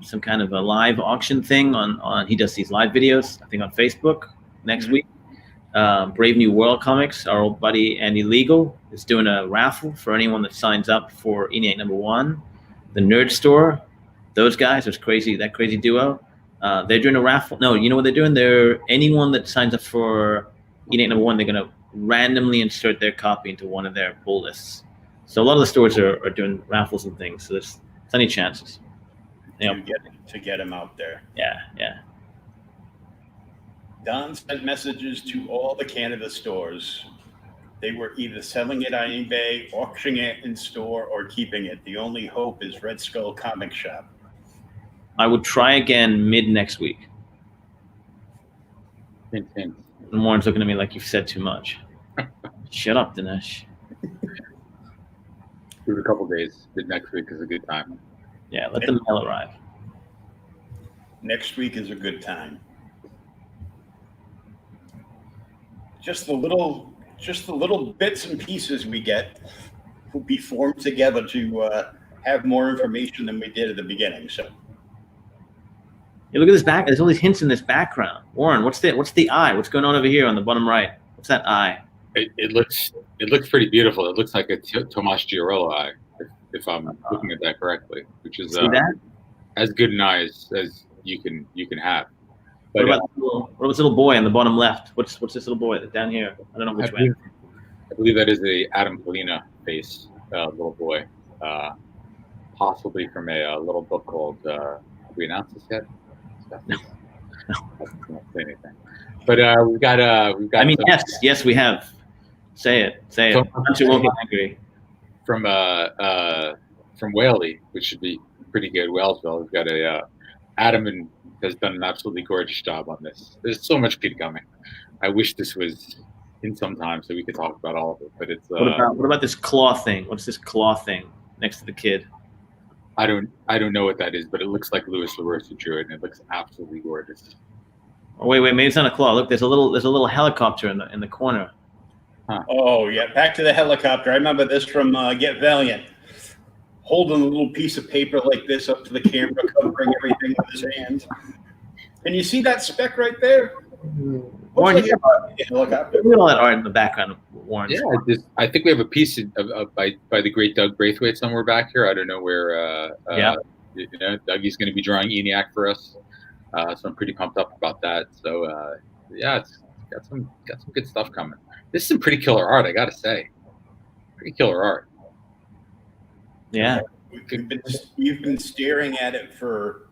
some kind of a live auction thing on he does these live videos, I think on Facebook next week. Brave New World Comics, our old buddy Andy Legal, is doing a raffle for anyone that signs up for ENIAC #1. The Nerd Store, those guys, that crazy duo, they're doing a raffle. No, you know what they're doing? Anyone that signs up for ENIAC #1, they're going to randomly insert their copy into one of their pull lists. So a lot of the stores are doing raffles and things. So there's plenty of chances. To get them out there. Yeah. Don sent messages to all the Canada stores. They were either selling it on eBay, auctioning it in store, or keeping it. The only hope is Red Skull Comic Shop. I would try again mid next week. Hint. And Warren's looking at me like you've said too much. Shut up, Dinesh. Give it a couple days. Mid next week is a good time. Yeah, let the mail arrive. Next week is a good time. Just the little bits and pieces we get will be formed together to have more information than we did at the beginning. So, yeah, look at this back. There's all these hints in this background. Warren, what's the eye? What's going on over here on the bottom right? What's that eye? It looks pretty beautiful. It looks like a Tomas Giorello eye, if I'm looking at that correctly, which is as good an eye as you can have. But, what about this little boy on the bottom left? What's this little boy down here? I don't know which way. I believe that is a Adam Polina face little boy, possibly from a little book called. Have we announced this yet? No. I won't say anything. But we've got. I mean, yes, we have. Say it. Hunter won't get angry. From Whaley, which should be pretty good. Wellsville. We've got Adam has done an absolutely gorgeous job on this. There's so much good coming. I wish this was in some time so we could talk about all of it. But it's what about this claw thing? What's this claw thing next to the kid? I don't know what that is, but it looks like Louis LaRosa drew it, and it looks absolutely gorgeous. Oh, wait, maybe it's not a claw. Look, there's a little helicopter in the corner. Huh. Oh yeah, back to the helicopter. I remember this from Get Valiant. Holding a little piece of paper like this up to the camera, covering everything with his hand. Can you see that speck right there? Warren, Looks you like a helicopter. got all that art in the background of Warren. Yeah, I think we have a piece by the great Doug Braithwaite somewhere back here. I don't know where. Dougie's going to be drawing ENIAC for us, so I'm pretty pumped up about that. So it's got some good stuff coming. This is some pretty killer art, I got to say. Pretty killer art. Yeah, We've been staring at it for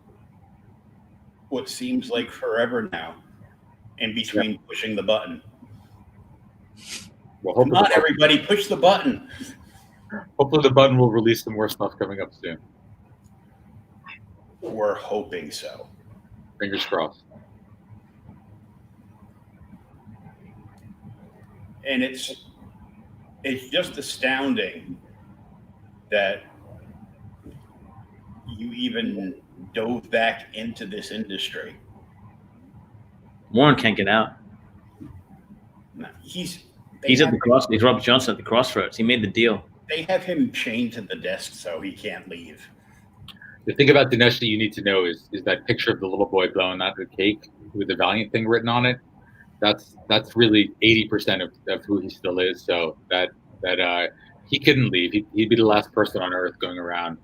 what seems like forever now, in between pushing the button. Well, come on, everybody, push the button. Hopefully the button will release some more stuff coming up soon. We're hoping so. Fingers crossed. And it's just astounding that you even dove back into this industry. Warren can't get out. No, he's at the cross. He's Robert Johnson at the crossroads. He made the deal. They have him chained to the desk so he can't leave. The thing about Dinesh that you need to know is that picture of the little boy blowing out the cake with the Valiant thing written on it. That's really 80% of who he still is. So that he couldn't leave. He'd be the last person on Earth going around.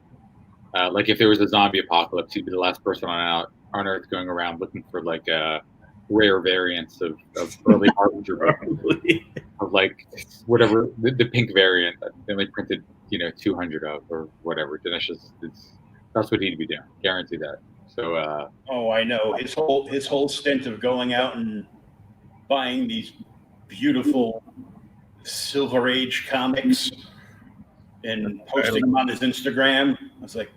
Like if there was a zombie apocalypse, he'd be the last person on Earth going around looking for like rare variants of early Harbinger of like whatever the pink variant that they only printed 200 of or whatever. Dinesh that's what he'd be doing. Guarantee that. So I know his whole stint of going out and buying these beautiful Silver Age comics and posting them on his Instagram. I was like,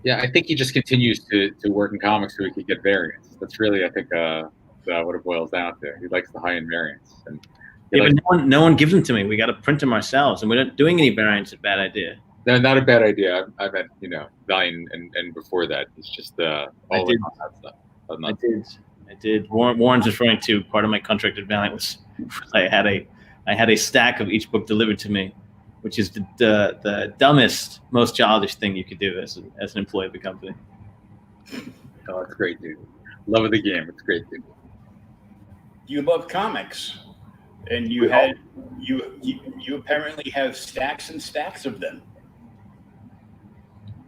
yeah, I think he just continues to work in comics so he could get variants. That's really, I think, what it boils down to. He likes the high-end variants. And but no one gives them to me. We got to print them ourselves, and we're not doing any variants. A bad idea. No, not a bad idea. I meant, Valiant and before that. It's just all that stuff. I did. Warren's referring to part of my contract at Valiant was I had a stack of each book delivered to me, which is the dumbest, most childish thing you could do as an employee of the company. Oh, it's great, dude. Love of the game. It's great, dude. You love comics, and you apparently have stacks and stacks of them.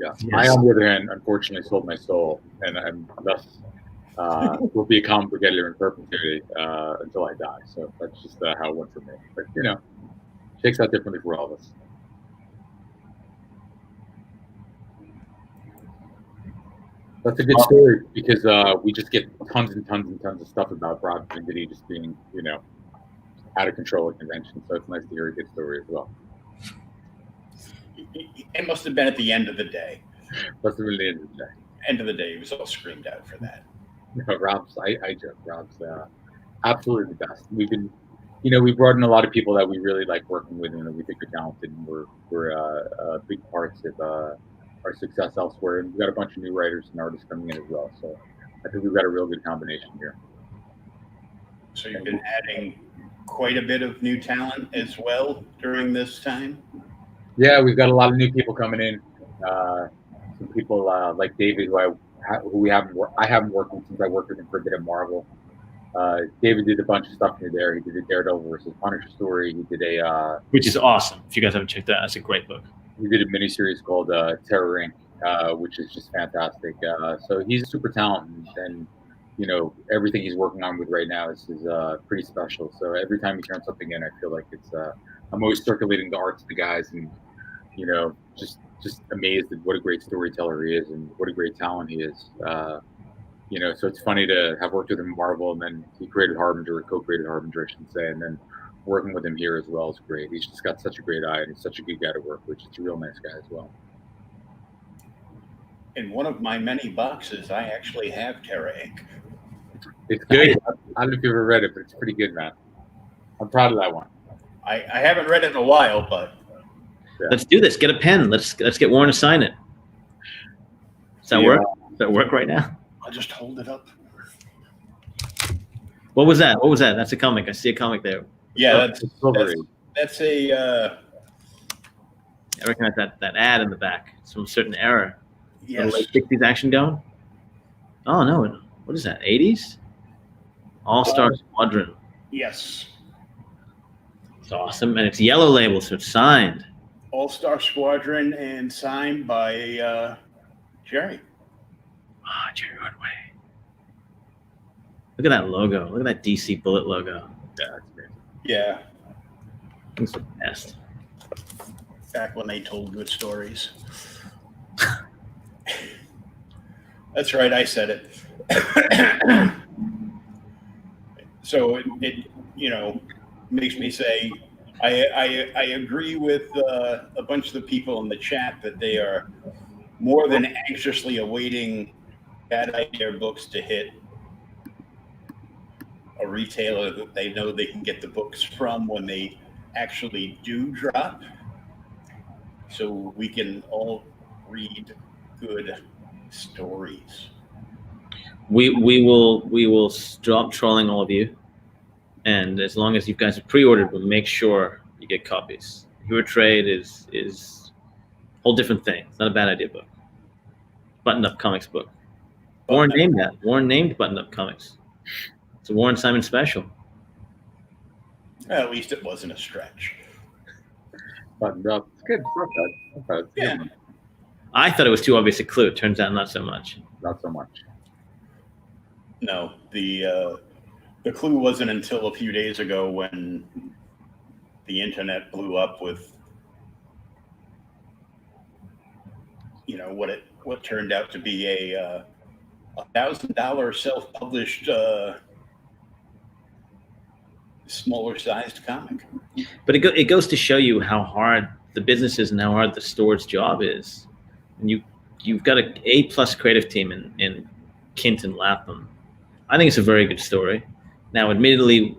Yeah. Yes. I, on the other hand, unfortunately sold my soul, and I'm thus will be a comic book editor in perpetuity until I die. So that's just how it went for me. But shakes out differently for all of us. That's a good story because we just get tons and tons and tons of stuff about Rob Venditti just being, out of control at convention. So it's nice to hear a good story as well. It must have been at the end of the day. Must have been the end of the day. End of the day, he was all screamed out for that. I joke. Rob's absolutely the best. We've been, we brought in a lot of people that we really like working with and that we think are talented, and we're big parts of our success elsewhere. And we've got a bunch of new writers and artists coming in as well. So I think we've got a real good combination here. So you've been adding quite a bit of new talent as well during this time? Yeah, we've got a lot of new people coming in. Some people like David, who I haven't worked with since I worked with him for a bit at Marvel. David did a bunch of stuff for me there. He did a Daredevil versus Punisher story. He did which is awesome. If you guys haven't checked that out, that's a great book. He did a miniseries called Terror Inc., which is just fantastic. So he's super talented, and everything he's working on with right now is pretty special. So every time he turns something in, I feel like it's I'm always circulating the art to the guys, and just amazed at what a great storyteller he is and what a great talent he is. So it's funny to have worked with him in Marvel, and then he created Harbinger, co-created Harbinger, I should say, and then working with him here as well is great. He's just got such a great eye, and he's such a good guy to work with. He's a real nice guy as well. In one of my many boxes, I actually have Terra Inc. It's good. I don't know if you've ever read it, but it's pretty good, man. I'm proud of that one. I haven't read it in a while, but yeah. Let's do this. Get a pen. Let's get Warren to sign it. Does that work? Does that work right now? I'll just hold it up. What was that? That's a comic. I see a comic there. Yeah, that's a. I recognize that ad in the back. Some certain era. Yes. Late 60s action going. Oh no, what is that? 80s? All-Star Squadron. Yes. It's awesome, and it's yellow label, so it's signed. All-Star Squadron and signed by Jerry. Ah, Jerry Ordway. Look at that logo. Look at that DC Bullet logo. Yeah, that's great. Yeah. It's the best. Back when they told good stories. That's right, I said it. So it makes me say I agree with a bunch of the people in the chat that they are more than anxiously awaiting Bad Idea books to hit a retailer that they know they can get the books from when they actually do drop, so we can all read good stories. We will stop trolling all of you, and as long as you guys have pre-ordered, we'll make sure you get copies. Hero Trade is a whole different thing. It's not a Bad Idea book. Button Up Comics book. Warren named that. Warren named Button Up Comics. It's a Warren Simon special. At least it wasn't a stretch. Buttoned up. It's good. Okay. Yeah. I thought it was too obvious a clue. It turns out not so much. Not so much. No, the clue wasn't until a few days ago when the internet blew up with what turned out to be a $1,000 self-published smaller sized comic. But it goes to show you how hard the business is and how hard the store's job is. And you've got an A+ creative team in Kint and Lapham. I think it's a very good story. Now, admittedly,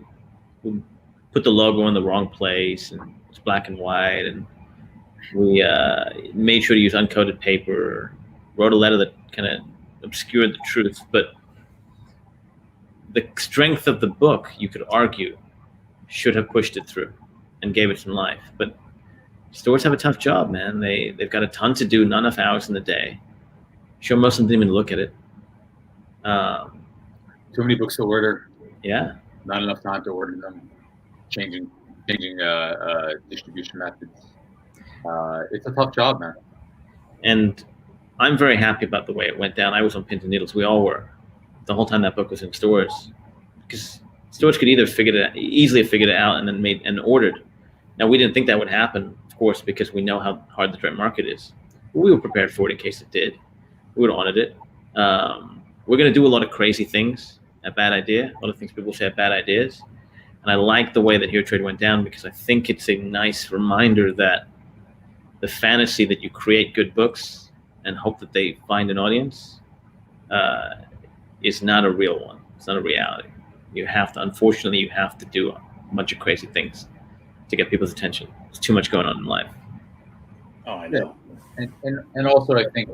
we put the logo in the wrong place, and it's black and white, and we made sure to use uncoated paper, wrote a letter that kind of obscured the truth. But the strength of the book, you could argue, should have pushed it through and gave it some life. But stores have a tough job, man. They've got a ton to do, not enough hours in the day. Sure, most of them didn't even look at it. Too many books to order. Yeah. Not enough time to order them. Changing distribution methods. It's a tough job, man. And I'm very happy about the way it went down. I was on pins and needles. We all were. The whole time that book was in stores, because stores could either easily have figured it out and then made and ordered. Now, we didn't think that would happen, of course, because we know how hard the direct market is. But we were prepared for it in case it did. We would have honored it. We're going to do a lot of crazy things at Bad Idea, a lot of things people say at Bad Ideas. And I like the way that Hero Trade went down, because I think it's a nice reminder that the fantasy that you create good books and hope that they find an audience is not a real one. It's not a reality. Unfortunately, you have to do a bunch of crazy things to get people's attention. There's too much going on in life. Oh, I know. And also, I think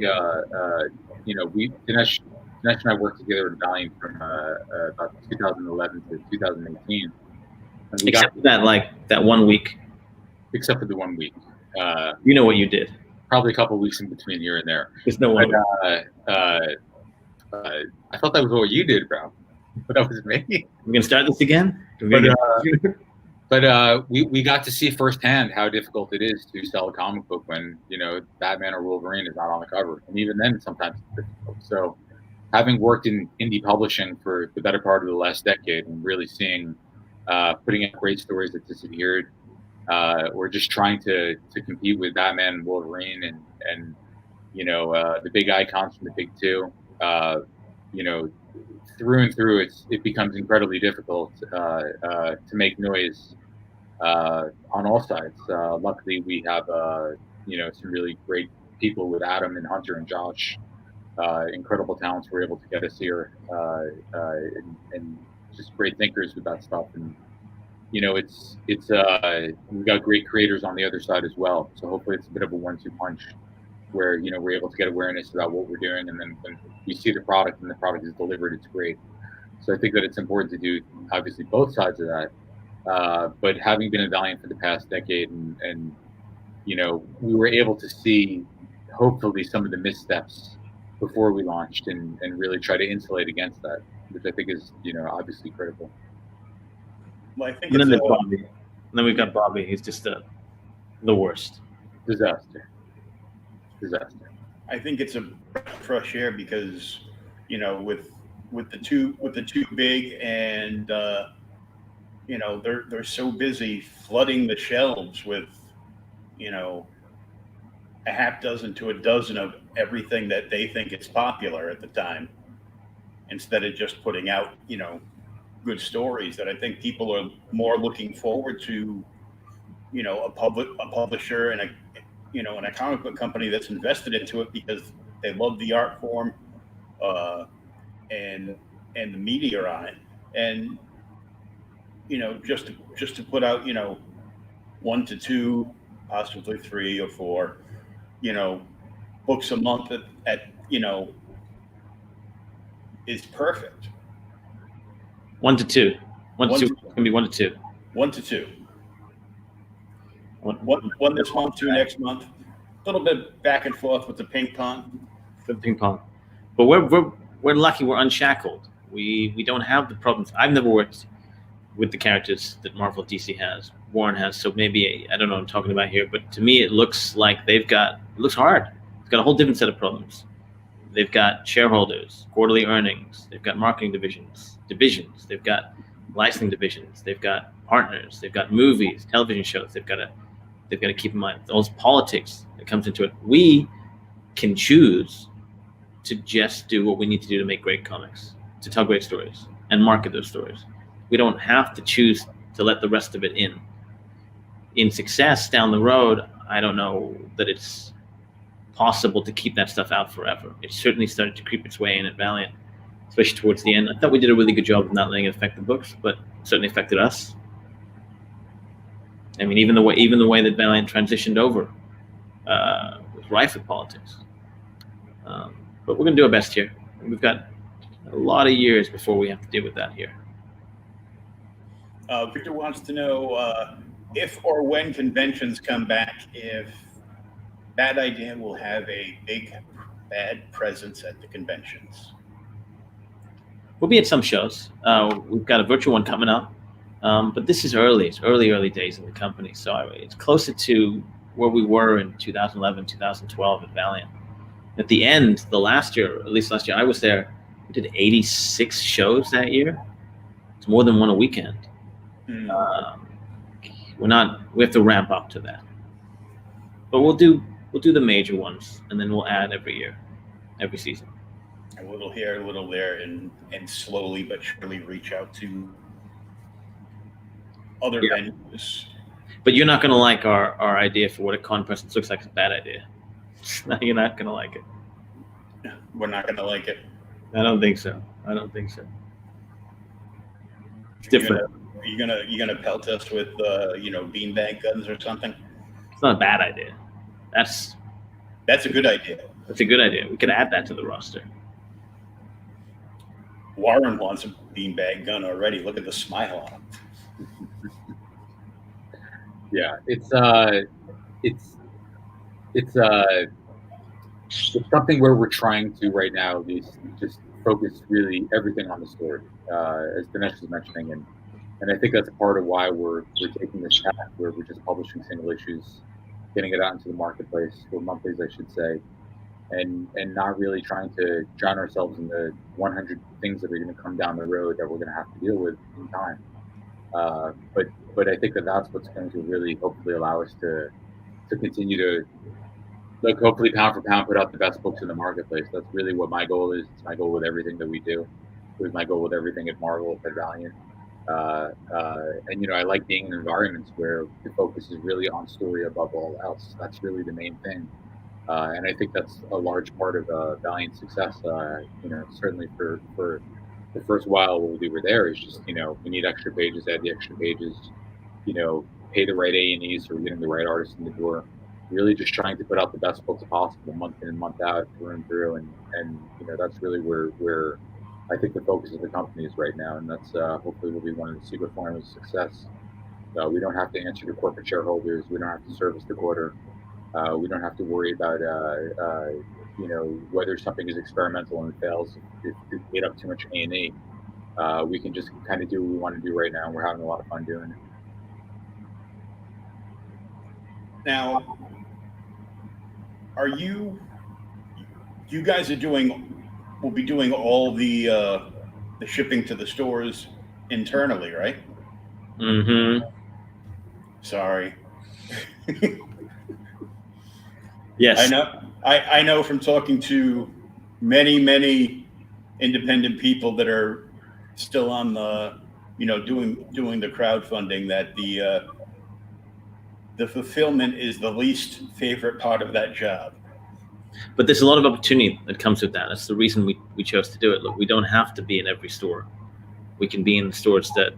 Dinesh and I worked together at Valiant from about 2011 to 2018. Except for that 1 week. Except for the 1 week. You know what you did. Probably a couple of weeks in between here and there. There's no one. I thought that was what you did, bro. But that was me. We're gonna start this again. But we got to see firsthand how difficult it is to sell a comic book when Batman or Wolverine is not on the cover, and even then sometimes it's difficult. So, having worked in indie publishing for the better part of the last decade, and really seeing putting out great stories that disappeared, or just trying to compete with Batman and Wolverine and the big icons from the big two, through and through, it becomes incredibly difficult to make noise on all sides. Luckily, we have some really great people with Adam and Hunter and Josh, incredible talents who were able to get us here, and just great thinkers with that stuff. And we've got great creators on the other side as well. So hopefully, it's a bit of a 1-2 punch, where we're able to get awareness about what we're doing, and then when we see the product and the product is delivered, it's great. So I think that it's important to do obviously both sides of that. But having been a Valiant for the past decade, and we were able to see hopefully some of the missteps before we launched, and really try to insulate against that, which I think is, obviously critical. Well, I think And it's then Bobby. And then we've got Bobby. He's just the worst. Disaster. I think it's a fresh air because, with the two big, and they're so busy flooding the shelves with, a half dozen to a dozen of everything that they think is popular at the time, instead of just putting out, good stories that I think people are more looking forward to, a publisher and a comic book company that's invested into it because they love the art form, and the media on it, and just to put out 1 to 2, possibly 3 or 4, books a month at is perfect. 1 to 2. 1 to 2. It's gonna be 1 to 2. 1 to 2. One this month, 2 next month. A little bit back and forth with the ping pong. But we're lucky. We're unshackled. We don't have the problems. I've never worked with the characters that Marvel DC has. Warren has. So maybe I don't know what I'm talking about here. But to me, it looks like it looks hard. It's got a whole different set of problems. They've got shareholders, quarterly earnings. They've got marketing divisions. They've got licensing divisions. They've got partners. They've got movies, television shows. They've got to keep in mind all this politics that comes into it. We can choose to just do what we need to do to make great comics, to tell great stories and market those stories. We don't have to choose to let the rest of it in. In success down the road, I don't know that it's possible to keep that stuff out forever. It certainly started to creep its way in at Valiant, especially towards the end. I thought we did a really good job of not letting it affect the books, but it certainly affected us. I mean, even the way that Valiant transitioned over was rife with politics. But we're going to do our best here. We've got a lot of years before we have to deal with that here. Victor wants to know if or when conventions come back, if Bad Idea will have a big bad presence at the conventions. We'll be at some shows. We've got a virtual one coming up, but this is early. It's early days in the company, so it's closer to where we were in 2011, 2012 at Valiant. At the end, last year I was there, we did 86 shows that year. It's more than one a weekend. We have to ramp up to that. But we'll do the major ones, and then we'll add every year, every season. A little here, a little there, and slowly but surely reach out to other venues. But you're not going to like our idea for what a con presence looks like. It's a bad idea. You're not going to like it. We're not going to like it. I don't think so. It's different. You're gonna pelt us with beanbag guns or something? It's not a bad idea. That's a good idea. That's a good idea. We could add that to the roster. Warren wants a beanbag gun already. Look at the smile on him. Yeah, it's something where we're trying to right now at least just focus really everything on the story, as Dinesh was mentioning, and I think that's part of why we're taking this path where we're just publishing single issues, getting it out into the marketplace, or monthlies, I should say, and not really trying to drown ourselves in the 100 things that are going to come down the road that we're going to have to deal with in time. But I think that's what's going to really hopefully allow us to continue to, like, hopefully pound for pound put out the best books in the marketplace. That's really what my goal is. It's my goal with everything that we do. It was my goal with everything at Marvel, at Valiant. And I like being in environments where the focus is really on story above all else. That's really the main thing. And I think that's a large part of Valiant's success. Certainly for the first while while we were there is just, we need extra pages, add the extra pages, pay the right A&Es so we're getting the right artists in the door. Really just trying to put out the best books possible month in and month out, through and through. And that's really where I think the focus of the company is right now. And that's hopefully will be one of the secret formulas of success. We don't have to answer to corporate shareholders. We don't have to service the quarter. We don't have to worry about whether something is experimental and fails if it ate up too much A&E. We can just kind of do what we want to do right now, and we're having a lot of fun doing it. Now, you guys will be doing all the shipping to the stores internally, right? Mm-hmm. Sorry. Yes. I know from talking to many independent people that are still on the, doing the crowdfunding, that the fulfillment is the least favorite part of that job. But there's a lot of opportunity that comes with that. That's the reason we chose to do it. Look, we don't have to be in every store. We can be in the stores that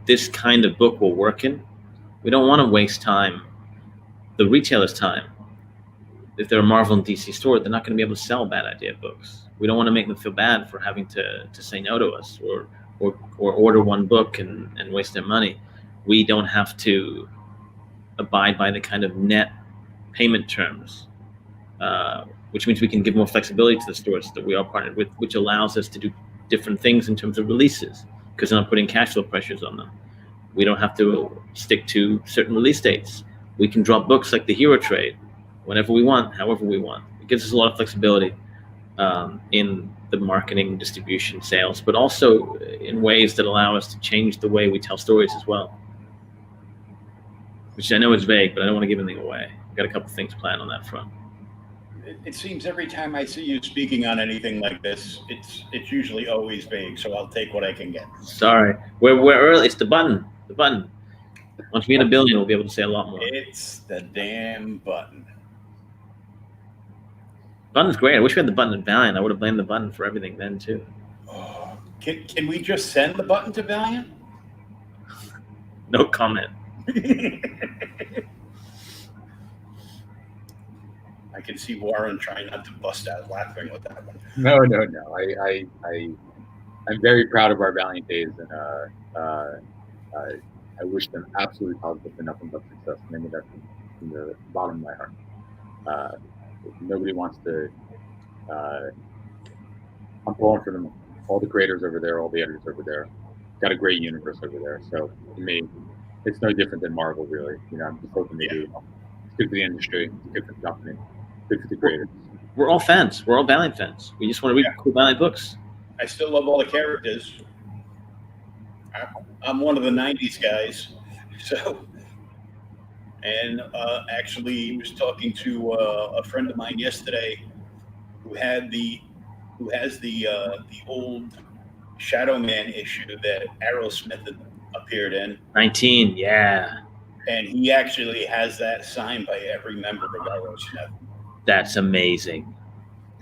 this kind of book will work in. We don't want to waste time, the retailer's time. If they're a Marvel and DC store, they're not going to be able to sell bad idea books. We don't want to make them feel bad for having to say no to us or order one book and waste their money. We don't have to abide by the kind of net payment terms, which means we can give more flexibility to the stores that we are partnered with, which allows us to do different things in terms of releases, because they're not putting cash flow pressures on them. We don't have to stick to certain release dates. We can drop books like the Hero Trade whenever we want, however we want. It gives us a lot of flexibility in the marketing, distribution, sales, but also in ways that allow us to change the way we tell stories as well. Which I know is vague, but I don't want to give anything away. I've got a couple things planned on that front. It seems every time I see you speaking on anything like this, it's usually always vague, so I'll take what I can get. Sorry. We're early. It's the button. The button. Once we hit 1 billion, we'll be able to say a lot more. It's the damn button. Button's great. I wish we had the button at Valiant. I would have blamed the button for everything then too. Oh, can we just send the button to Valiant? No comment. I can see Warren trying not to bust out laughing with that one. No. I'm very proud of our Valiant days, and I wish them absolutely positive and nothing but success. I mean, that's from the bottom of my heart. Nobody wants to. I'm pulling for them. All the creators over there, all the editors over there, got a great universe over there. So to me, it's no different than Marvel, really. I'm just hoping they do. It's good for the industry. It's good for the company. Good for the creators. We're all fans. We're all Valiant fans. We just want to read cool Valiant books. I still love all the characters. I'm one of the '90s guys, so. And actually, was talking to a friend of mine yesterday, who has the old Shadow Man issue that Aerosmith had appeared in. 19, yeah. And he actually has that signed by every member of Aerosmith. That's amazing.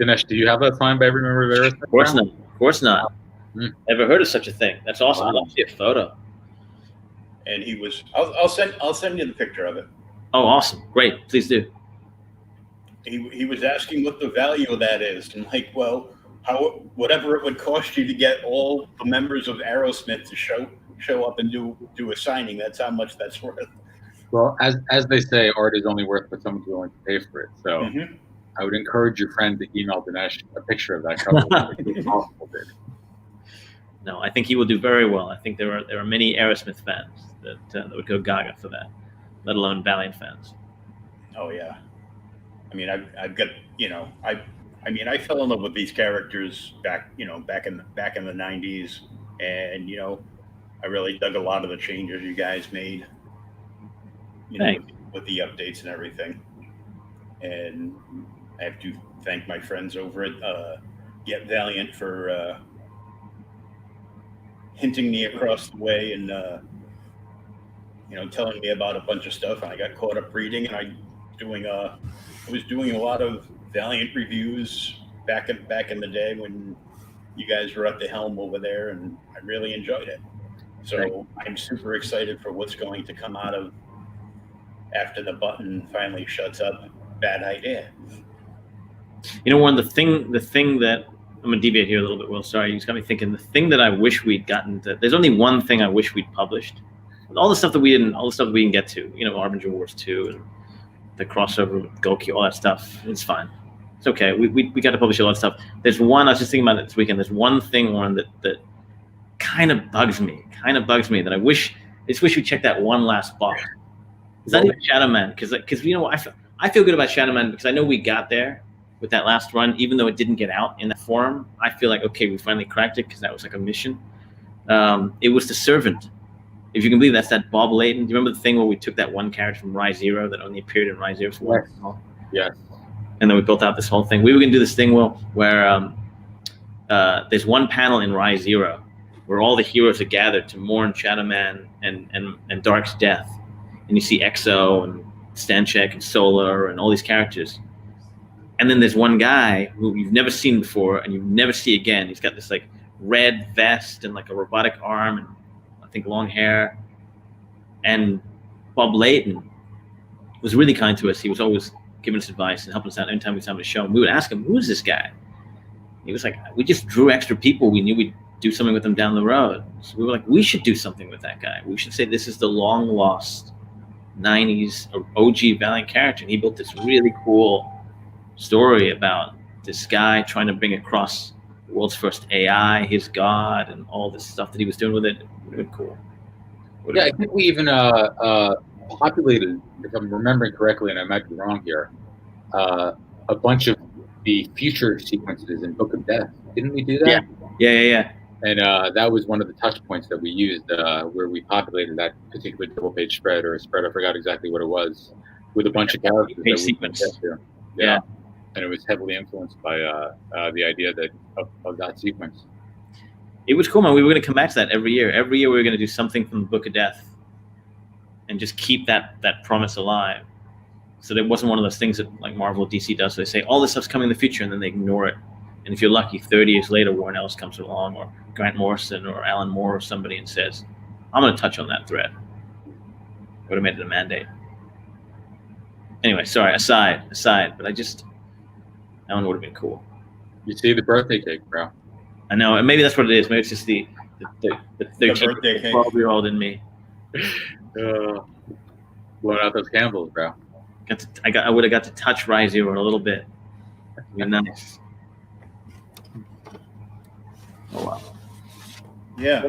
Dinesh, do you have that signed by every member of Aerosmith? Of course not. Of course not. Never heard of such a thing. That's awesome. I'd love to see a photo. And he was. I'll send you the picture of it. Oh, awesome! Great, please do. He was asking what the value of that is, and like, well, whatever it would cost you to get all the members of Aerosmith to show up and do a signing. That's how much that's worth. Well, as they say, art is only worth what someone's willing to pay for it. So I would encourage your friend to email Dinesh a picture of that cover. No, I think he will do very well. I think there are many Aerosmith fans that would go gaga for that, let alone Valiant fans. Oh yeah, I mean I've got I fell in love with these characters back in the '90s, and I really dug a lot of the changes you guys made. With the updates and everything, and I have to thank my friends over at Get Valiant for hinting me across the way and telling me about a bunch of stuff, and I got caught up reading, and I was doing a lot of Valiant reviews back in the day when you guys were at the helm over there, and I really enjoyed it. So I'm super excited for what's going to come out of after the button finally shuts up. Bad idea. Warren, the thing that I'm gonna deviate here a little bit. Will, sorry, you just got me thinking. The thing that I wish we'd gotten there's only one thing I wish we'd published all the stuff that we didn't get to. Harbinger Wars 2 and the crossover with Goki, all that stuff. It's fine. It's okay. We got to publish a lot of stuff. There's one, I was just thinking about it this weekend. There's one thing, Warren, that kind of bugs me that I just wish we checked that one last box. It's not even Shadow Man, because I feel good about Shadow Man because I know we got there with that last run, even though it didn't get out in that form. I feel like, okay, we finally cracked it because that was like a mission. It was The Servant. If you can believe that's that Bob Layton. Do you remember the thing where we took that one character from Rise Zero that only appeared in Rise Zero? Yes. And then we built out this whole thing. We were going to do this thing, Will, where there's one panel in Rise Zero where all the heroes are gathered to mourn Shadow Man and Dark's death. And you see Exo and Stanchek and Solar and all these characters. And then there's one guy who you've never seen before and you never see again. He's got this like red vest and like a robotic arm and I think long hair. And Bob Layton was really kind to us. He was always giving us advice and helping us out anytime we saw him to show him. We would ask him, who is this guy? He was like, we just drew extra people. We knew we'd do something with them down the road. So we were like, we should do something with that guy. We should say this is the long lost 90s OG Valiant character. And he built this really cool story about this guy trying to bring across the world's first AI, his god, and all this stuff that he was doing with it. It would have been cool. I think we even populated, if I'm remembering correctly, and I might be wrong here, a bunch of the future sequences in Book of Death. Didn't we do that? Yeah. And that was one of the touch points that we used, where we populated that particular double-page spread or a spread. I forgot exactly what it was, with a bunch of characters. Page sequence. Yeah. And it was heavily influenced by the idea of that sequence. It was cool, man. We were going to come back to that every year. Every year we were going to do something from the Book of Death and just keep that promise alive. So there wasn't one of those things that like Marvel or DC does. So they say, all this stuff's coming in the future, and then they ignore it. And if you're lucky, 30 years later, Warren Ellis comes along, or Grant Morrison, or Alan Moore, or somebody, and says, I'm going to touch on that thread. Would have made it a mandate. Anyway, sorry, aside. But that one would have been cool. You see the birthday cake, bro. I know, and maybe that's what it is. Maybe it's just the 13, 12-year-old in me. Blowing out those candles, bro. I would have got to touch Rise Zero a little bit. It'd be nice. Oh wow. Yeah.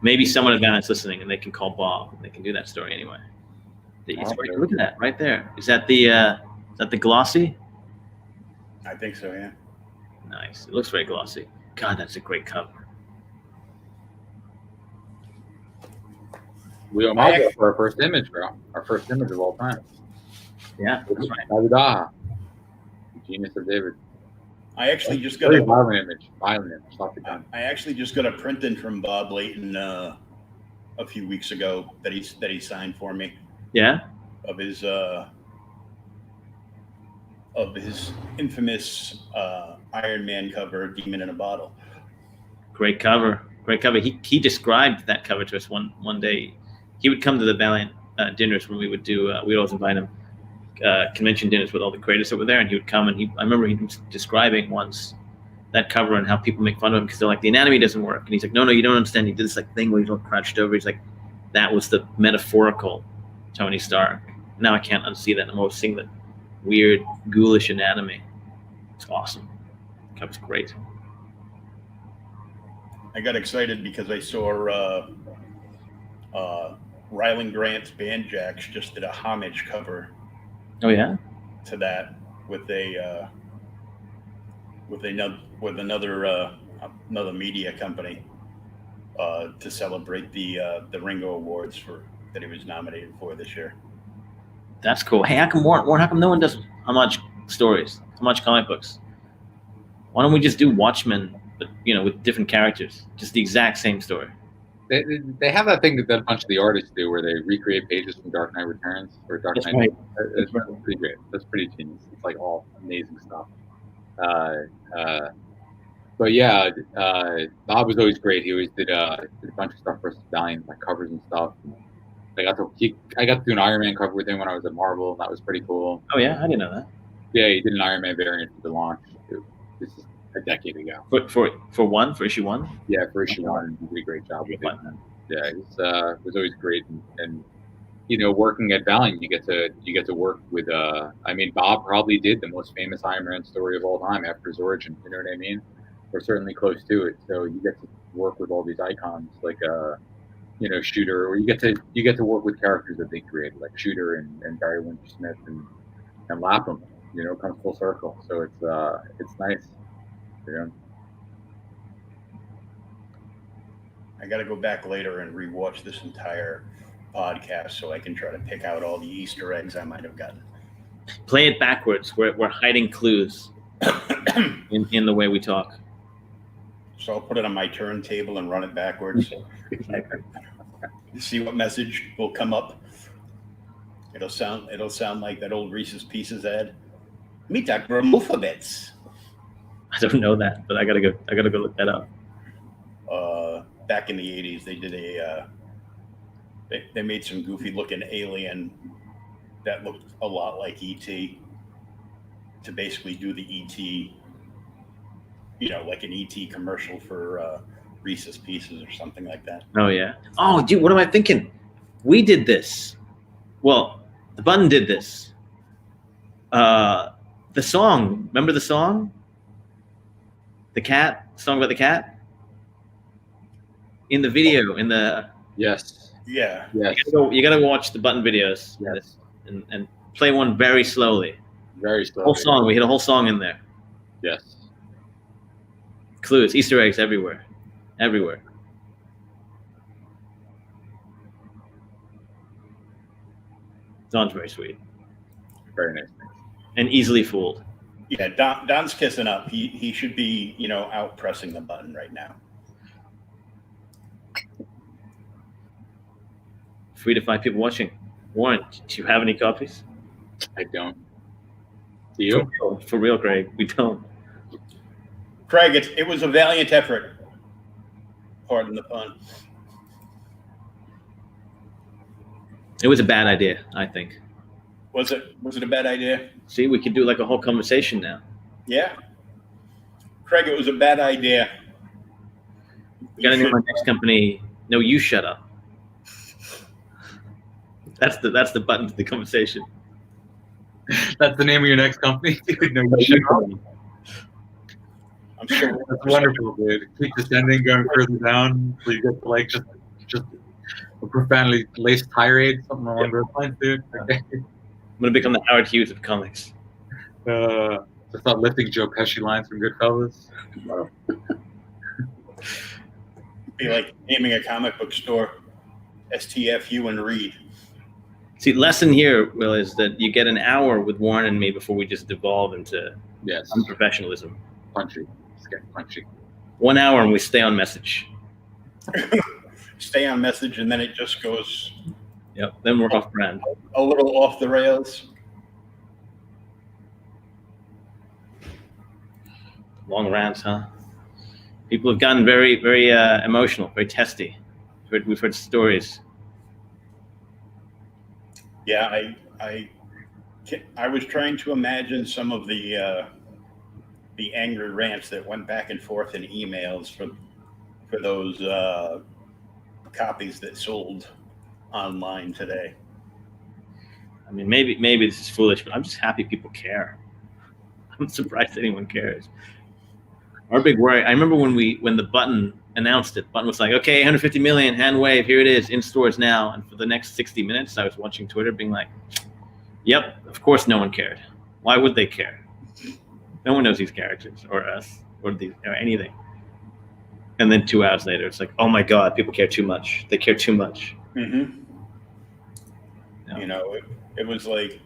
Maybe someone at Valiant's listening, and they can call Bob. They can do that story anyway. Look at that right there. Is that the glossy? I think so, yeah. Nice. It looks very glossy. God, that's a great cover. We are for our first image, bro. Our first image of all time. Yeah, that's right. Genius of David. I actually just got a violent image. I actually just got a print in from Bob Layton a few weeks ago that he signed for me. Yeah. Of his infamous Iron Man cover, Demon in a Bottle. Great cover. He described that cover to us one day. He would come to the Valiant dinners when we would do. We'd always invite him convention dinners with all the creators that were there, and he would come and I remember he was describing once that cover and how people make fun of him because they're like, the anatomy doesn't work, and he's like, no, you don't understand. He did this like thing where he's all crouched over. He's like, that was the metaphorical Tony Stark. Now I can't unsee that. I'm always seeing that weird, ghoulish anatomy. It's awesome. That was great. I got excited because I saw Ryland Grant's Bandjacks just did a homage cover. Oh yeah. To that with another media company to celebrate the Ringo Awards that he was nominated for this year. That's cool. Hey, how come no one does homage stories, homage comic books? Why don't we just do Watchmen, but with different characters, just the exact same story? They have that thing that a bunch of the artists do, where they recreate pages from Dark Knight Returns or Dark Knight. Right. It's pretty great. That's pretty genius. It's like all amazing stuff. But yeah, Bob was always great. He always did a bunch of stuff for Valiant, like covers and stuff. I got to do an Iron Man cover with him when I was at Marvel, and that was pretty cool. Oh yeah, I didn't know that. Yeah, he did an Iron Man variant for the launch. a decade ago. For issue 1. Yeah, for issue 1, he did a great job with it. Yeah, it was always great, and working at Valiant, you get to work with. I mean, Bob probably did the most famous Iron Man story of all time after his origin. You know what I mean? Or certainly close to it. So you get to work with all these icons like Shooter, or you get to work with characters that they created, like Shooter and Barry Windsor Smith and Lapham. It comes full circle. So it's nice. I got to go back later and rewatch this entire podcast so I can try to pick out all the Easter eggs I might have gotten. Play it backwards. We're hiding clues in the way we talk. So I'll put it on my turntable and run it backwards. See what message will come up. It'll sound like that old Reese's Pieces ad. Meet Dr. Mufabits. I don't know that, but I gotta go look that up. Back in the 80s, they did they made some goofy looking alien that looked a lot like E.T. to basically do the E.T. Like an E.T. commercial for Reese's Pieces or something like that. Oh yeah. Oh, dude, what am I thinking? We did this. Well, the Button did this. The song. Remember the song? The cat. Song about the cat. In the video, yes. Yeah. Yes. You gotta watch the Button videos. Yes. And play one very slowly. Very slowly. Whole song. We hit a whole song in there. Yes. Clues, Easter eggs everywhere. Everywhere. Don's very sweet. Very nice. And easily fooled. Yeah, Don's kissing up. He should be, out pressing the button right now. 3 to 5 people watching. Warren, do you have any copies? I don't. Do you? For real, Greg, we don't. Craig, it was a valiant effort. Pardon the pun. It was a bad idea, I think. Was it a bad idea? See, we could do like a whole conversation now. Yeah. Craig, it was a bad idea. We gotta name our next company. No, you shut up. That's the button to the conversation. That's the name of your next company? No, you shut up. I'm sure that's wonderful, dude. Keep descending, going further down, so you get to like just a profoundly laced tirade, something along those lines, dude. Okay. I'm gonna become the Howard Hughes of comics. Just not lifting Joe Pesci lines from Goodfellas. Be like naming a comic book store STFU and Reed. See, lesson here, Will, is that you get an hour with Warren and me before we just devolve into unprofessionalism. Punchy. Just getting punchy. 1 hour and we stay on message. Stay on message and then it just goes. Yep. Then we're off brand. A little off the rails. Long rants, huh? People have gotten very, very emotional, very testy. We've heard stories. Yeah, I was trying to imagine some of the angry rants that went back and forth in emails for those copies that sold online today. I mean, maybe this is foolish, but I'm just happy people care. I'm surprised anyone cares. Our big worry. I remember when the Button announced it. Button was like, "Okay, 150 million, hand wave, here it is, in stores now." And for the next 60 minutes, I was watching Twitter, being like, "Yep, of course, no one cared. Why would they care? No one knows these characters or us or anything." And then 2 hours later, it's like, "Oh my God, people care too much. They care too much." Mm-hmm. No. It was like,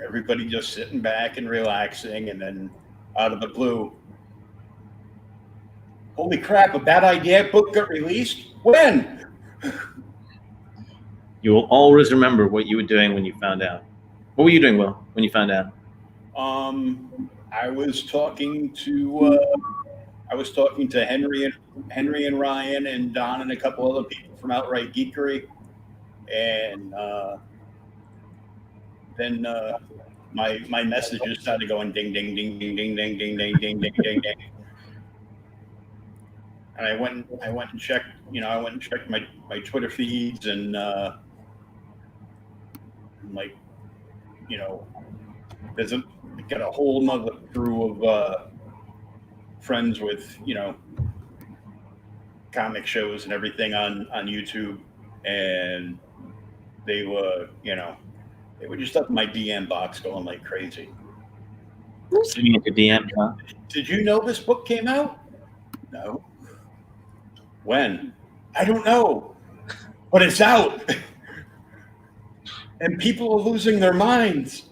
everybody just sitting back and relaxing, and then out of the blue, holy crap, a bad idea book got released? When? You will always remember what you were doing when you found out. What were you doing, Will, when you found out? I was talking to Henry and Ryan and Don and a couple other people from Outright Geekery, and then my messages started going ding ding ding ding ding ding ding ding ding ding ding ding. and I went and checked. I went and checked my Twitter feeds and like, there's got a whole nother crew of friends with comic shows and everything on YouTube, and they were just up in my DM box going like crazy. Sitting at your DM, huh? Did you know this book came out? No. When? I don't know, but it's out, and people are losing their minds.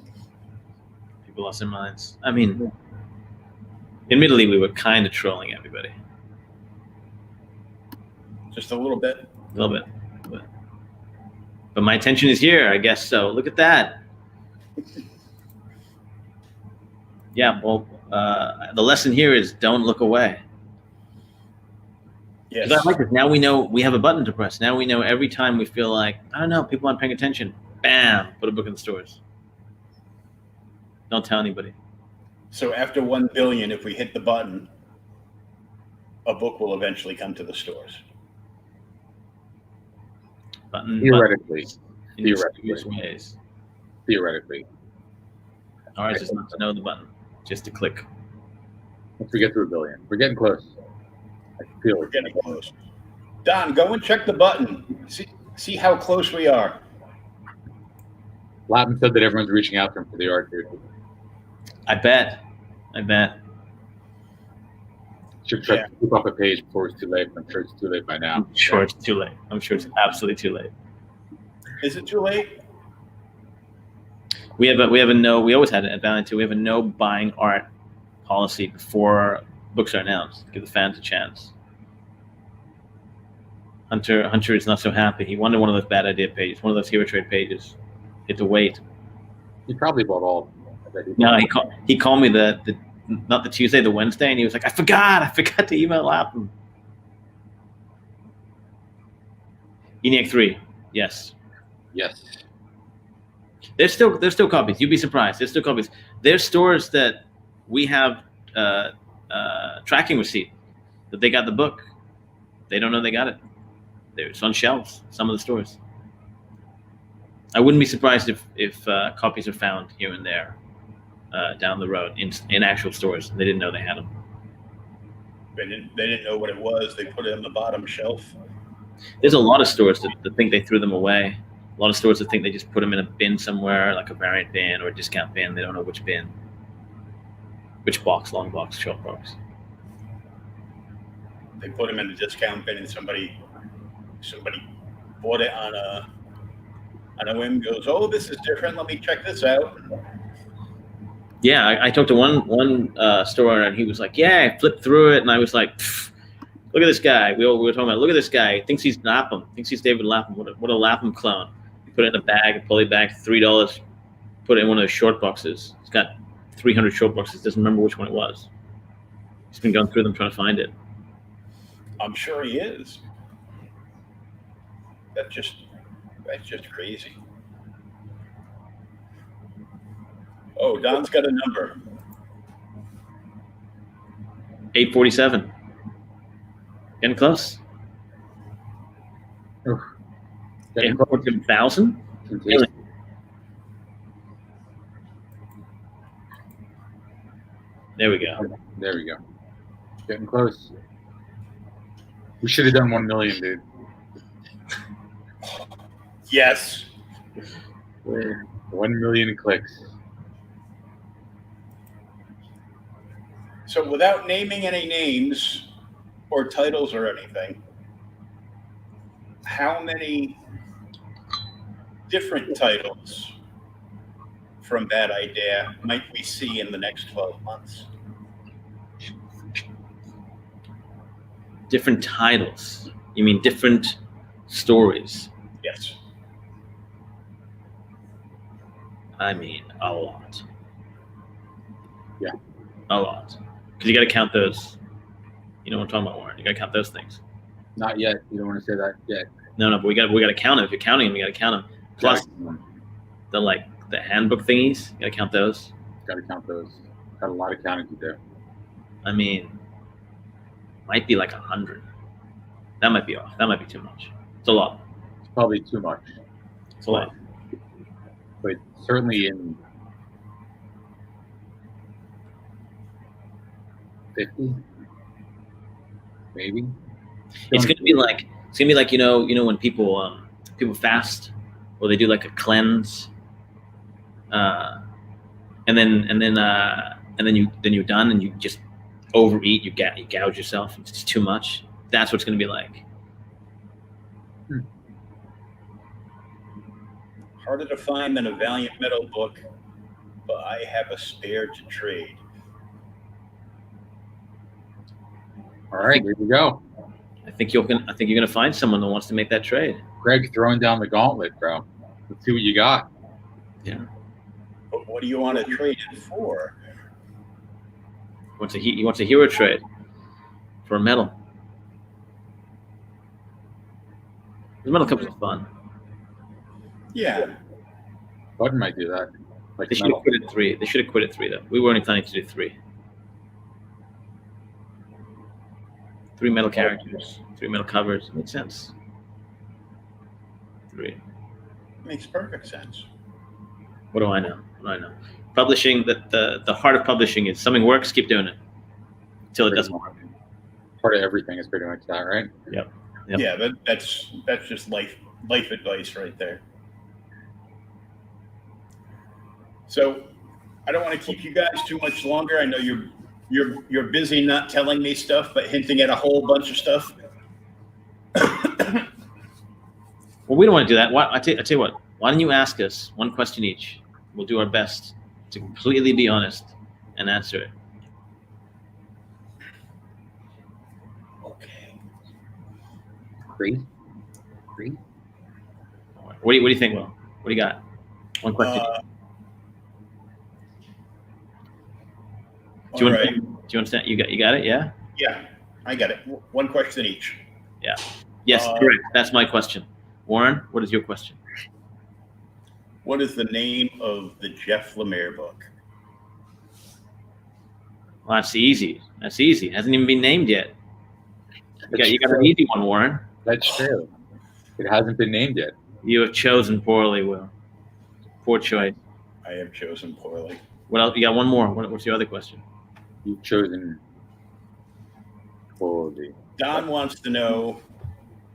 People lost their minds. I mean, admittedly, we were kind of trolling everybody. Just a little bit. A little bit. But my attention is here, I guess so. Look at that. Yeah, well, the lesson here is don't look away. Yes. I like this. Now we know we have a button to press. Now we know every time we feel like, I don't know, people aren't paying attention. Bam, put a book in the stores. Don't tell anybody. So after 1 billion, if we hit the button, a book will eventually come to the stores. Theoretically. Theoretically. Ours is not to know the button, just to click. Once we get to 1 billion, we're getting close. I feel we're getting close. Don, go and check the button. See how close we are. Lapham said that everyone's reaching out to him for the art, dude. I bet. Should try to keep up a page before it's too late. I'm sure it's too late by now. I'm sure it's too late. I'm sure it's absolutely too late. Is it too late? We have a no. We always had it at Valiant too. We have a no buying art policy before books are announced. Give the fans a chance. Hunter is not so happy. He wanted one of those bad idea pages, one of those hero trade pages. He had to wait. He probably bought all. No, he called me the not the Tuesday, the Wednesday, and he was like, I forgot to email Lapham. ENIAC 3, yes. There's still copies. You'd be surprised. There's still copies. There's stores that we have tracking receipt that they got the book. They don't know they got it. It's on shelves. Some of the stores. I wouldn't be surprised if copies are found here and there down the road in actual stores. They didn't know they had them. They didn't know what it was. They put it on the bottom shelf. There's a lot of stores that think they threw them away. A lot of stores that think they just put them in a bin somewhere, like a variant bin or a discount bin. They don't know which bin, which box, long box, short box. They put them in a discount bin, and somebody bought it on a whim. Goes, oh, this is different. Let me check this out. Yeah, I talked to one store, and he was like, "Yeah, I flipped through it," and I was like, "Look at this guy." We were talking about, look at this guy. He thinks he's Lapham. Thinks he's David Lapham. What a Lapham clone. He put it in a bag, a poly bag, $3. Put it in one of those short boxes. He's got 300 short boxes. Doesn't remember which one it was. He's been going through them trying to find it. I'm sure he is. That's just crazy. Oh, Don's got a number. 847. Getting close. 800,000? There we go. There we go. Getting close. We should have done 1 million, dude. Yes. 1 million clicks. So without naming any names or titles or anything, how many different titles from that idea might we see in the next 12 months? Different titles? You mean different stories? Yes. I mean, a lot. Yeah. A lot. Because you got to count those. You know what I'm talking about, Warren. You got to count those things. Not yet. You don't want to say that yet. No, but we got to count them. If you're counting them, you got to count them. Plus, the handbook thingies. You got to count those. Got to count those. Got a lot of counting to do. I mean, might be like 100. That might be off. That might be too much. It's a lot. It's probably too much. It's a lot. But certainly in 50, maybe. It's gonna be like you know when people fast or they do like a cleanse, and then you're done and you just overeat, you gouge yourself. It's just too much. That's what it's gonna be like. Harder to find than a Valiant Metal book, but I have a spare to trade. All right, here we go. I think you're gonna find someone that wants to make that trade. Greg throwing down the gauntlet, bro. Let's see what you got. Yeah. But what do you want to trade it for? He wants a hero trade for a medal. The medal comes with fun. Yeah. Button might do that. Like They should have quit at 3. They should have quit at 3 though. We weren't planning to do 3. 3 metal characters, 3 metal covers. It makes sense. 3. Makes perfect sense. What do I know? Publishing, the heart of publishing is something works, keep doing it until it doesn't work. Part of everything is pretty much that, right? Yep. Yeah, that's just life advice right there. So I don't want to keep you guys too much longer. I know you're busy not telling me stuff, but hinting at a whole bunch of stuff. Well, we don't want to do that. I tell you what. Why don't you ask us one question each? We'll do our best to completely be honest and answer it. Okay. Great. What do you think, Will? What do you got? One question. Do you understand? You got it? Yeah. Yeah, I got it. One question each. Yeah. Yes, correct. That's my question. Warren, what is your question? What is the name of the Jeff Lemire book? Well, that's easy. It hasn't even been named yet. You got an easy one, Warren. That's true. It hasn't been named yet. You have chosen poorly, Will. Poor choice. I have chosen poorly. What else? You got one more. What's your other question? You've chosen poorly. Don wants to know,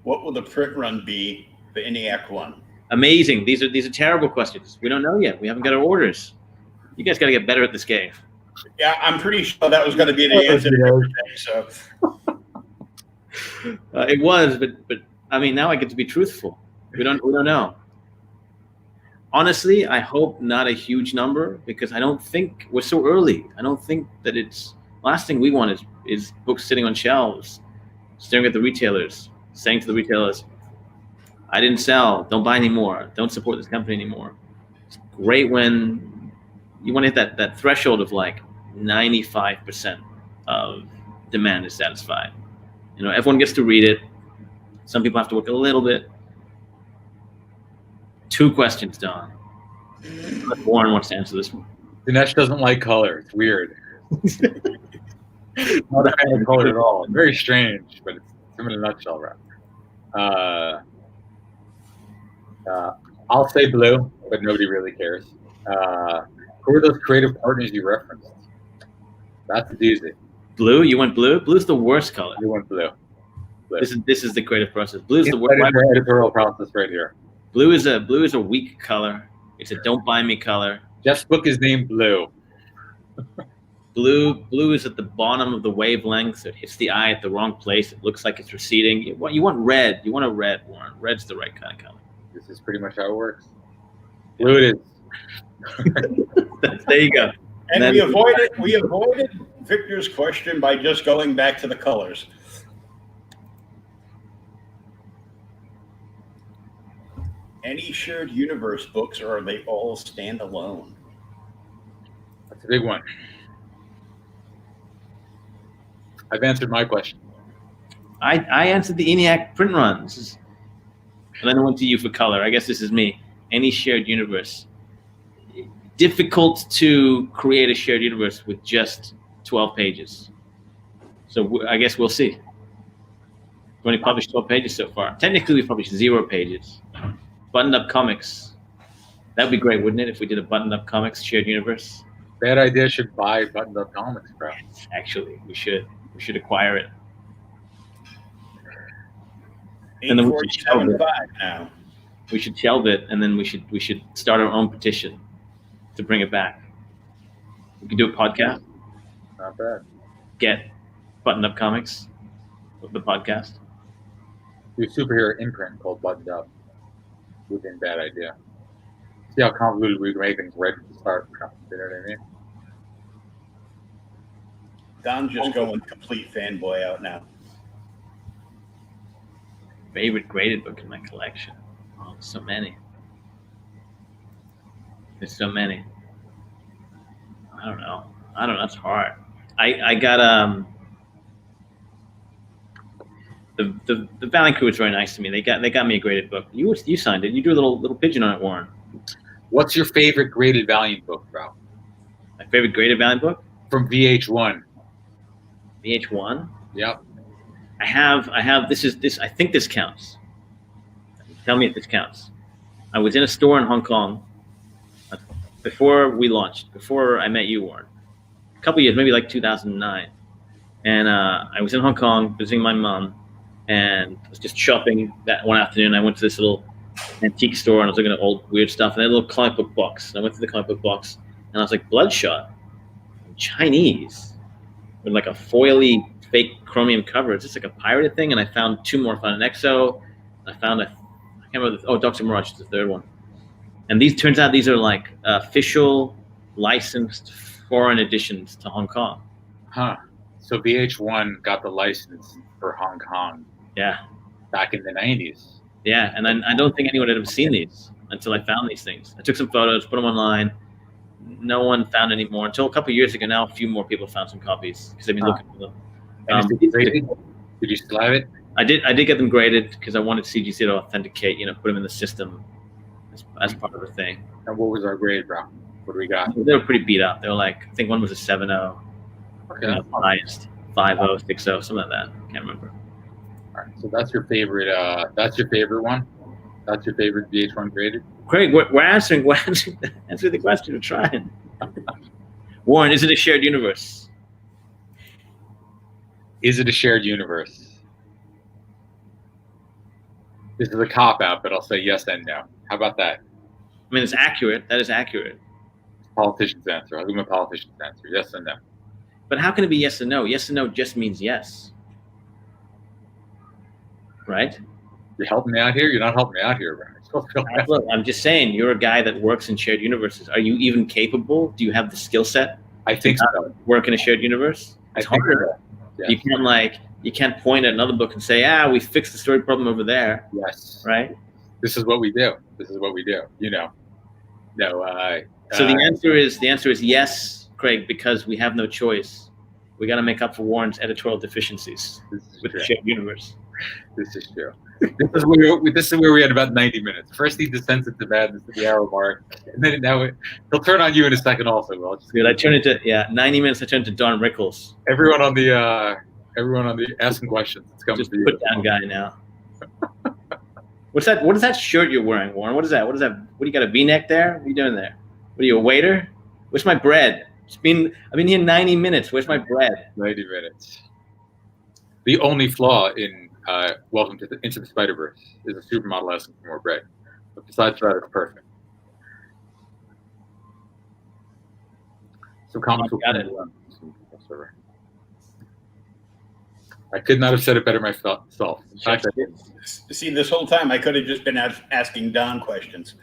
what will the print run be for ENIAC 1? Amazing. These are terrible questions. We don't know yet. We haven't got our orders. You guys got to get better at this game. Yeah, I'm pretty sure that was going to be the answer to everything. So it was, but I mean, now I get to be truthful. We don't know. Honestly, I hope not a huge number because I don't think we're so early. I don't think that it's last thing we want is books sitting on shelves, staring at the retailers, saying to the retailers, I didn't sell, don't buy anymore, don't support this company anymore. It's great when you want to hit that threshold of like 95% of demand is satisfied. Everyone gets to read it. Some people have to work a little bit. 2 questions, Don. Warren wants to answer this one. Dinesh doesn't like color. It's weird. Not a fan of color at all. Very strange, but it's in a nutshell, right? I'll say blue, but nobody really cares. Who are those creative partners you referenced? That's a doozy. Blue? You went blue? Blue's the worst color. You went blue. This is the creative process. Blue's the worst. Editorial process right here. Blue is a weak color. It's a don't buy me color. Jeff's book is named Blue. Blue is at the bottom of the wavelength. It hits the eye at the wrong place. It looks like it's receding. You want red. You want a red, Warren. Red's the right kind of color. This is pretty much how it works. Blue it is. There you go. And we avoided Victor's question by just going back to the colors. Any shared universe books, or are they all standalone? That's a big one. I've answered my question. I answered the ENIAC print runs. And then I went to you for color. I guess this is me. Any shared universe. Difficult to create a shared universe with just 12 pages. So I guess we'll see. We only published 12 pages so far. Technically, we published 0 pages. Buttoned Up Comics. That would be great, wouldn't it, if we did a Buttoned Up Comics shared universe? Bad idea. Should buy Buttoned Up Comics, bro. Yes, actually, we should. We should acquire it. And then we should shelve it. Now. We should shelve it, and then we should start our own petition to bring it back. We could do a podcast. Not bad. Get Buttoned Up Comics with the podcast. Do a superhero imprint called Buttoned Up. Would have been a bad idea. See how convoluted we can make things right from the start. You know what I mean? Don's just going complete fanboy out now. Favorite graded book in my collection. Oh, so many. There's so many. I don't know. That's hard. I got the Valiant Crew was very nice to me. They got me a graded book. You signed it. You drew a little pigeon on it, Warren. What's your favorite graded Valiant book, bro? My favorite graded Valiant book? From VH1. VH1? Yep. I have this. I think this counts. Tell me if this counts. I was in a store in Hong Kong before we launched, before I met you, Warren. A couple years, maybe like 2009. And I was in Hong Kong visiting my mom, and I was just shopping that one afternoon. I went to this little antique store, and I was looking at old weird stuff, and they had a little comic book box. And I went to the comic book box, and I was like, Bloodshot, Chinese, with like a foily fake chromium cover. It's just like a pirated thing. And I found 2 more. I found an EXO. I found I can't remember. Dr. Mirage is the 3rd one. And turns out these are like official licensed foreign editions to Hong Kong. Huh. So VH1 got the license for Hong Kong. Yeah. Back in the 90s. Yeah. And I don't think anyone had ever seen these until I found these things. I took some photos, put them online. No one found any more until a couple of years ago. Now a few more people found some copies because they've been looking for them. Did you still have it? I did get them graded because I wanted CGC to authenticate, put them in the system as part of the thing. And what was our grade, bro? What do we got? They were pretty beat up. They were like, I think one was a 7.0. Okay. Highest 5.0, 6.0, something like that. Can't remember. All right. So that's your favorite. That's your favorite one. That's your favorite VH1 graded. Craig, we're answering the question. We're trying. Warren, is it a shared universe? Is it a shared universe? This is a cop-out, but I'll say yes and no. How about that? I mean, it's accurate. That is accurate. Politician's answer. I'll give him a politician's answer. Yes and no. But how can it be yes and no? Yes and no just means yes. Right? You're helping me out here? You're not helping me out here, bro. Look, I'm just saying, you're a guy that works in shared universes. Are you even capable? Do you have the skill set? I think so. Work in a shared universe? It's hard. Yeah. You can't point at another book and say, we fixed the story problem over there. Yes. Right? This is what we do. No. So the answer is yes, Craig, because we have no choice. We got to make up for Warren's editorial deficiencies with the shared universe. This is true. This is where we had about 90 minutes. First, he descends into madness at the hour mark, and then he'll turn on you in a second. Also, dude, I turn into 90 minutes. I turn into Don Rickles. Everyone on the asking questions. It's coming just to you. Put down guy now. What's that? What is that shirt you're wearing, Warren? What is that? What do you got, a V-neck there? What are you doing there? What are you, a waiter? Where's my bread? I've been here 90 minutes. Where's my bread? 90 minutes. The only flaw in Welcome to Into the Spider-Verse is a supermodel asking for more bread. But besides that, it's perfect. So comics will got it. I could not have said it better myself. In fact, see, this whole time I could have just been asking Don questions.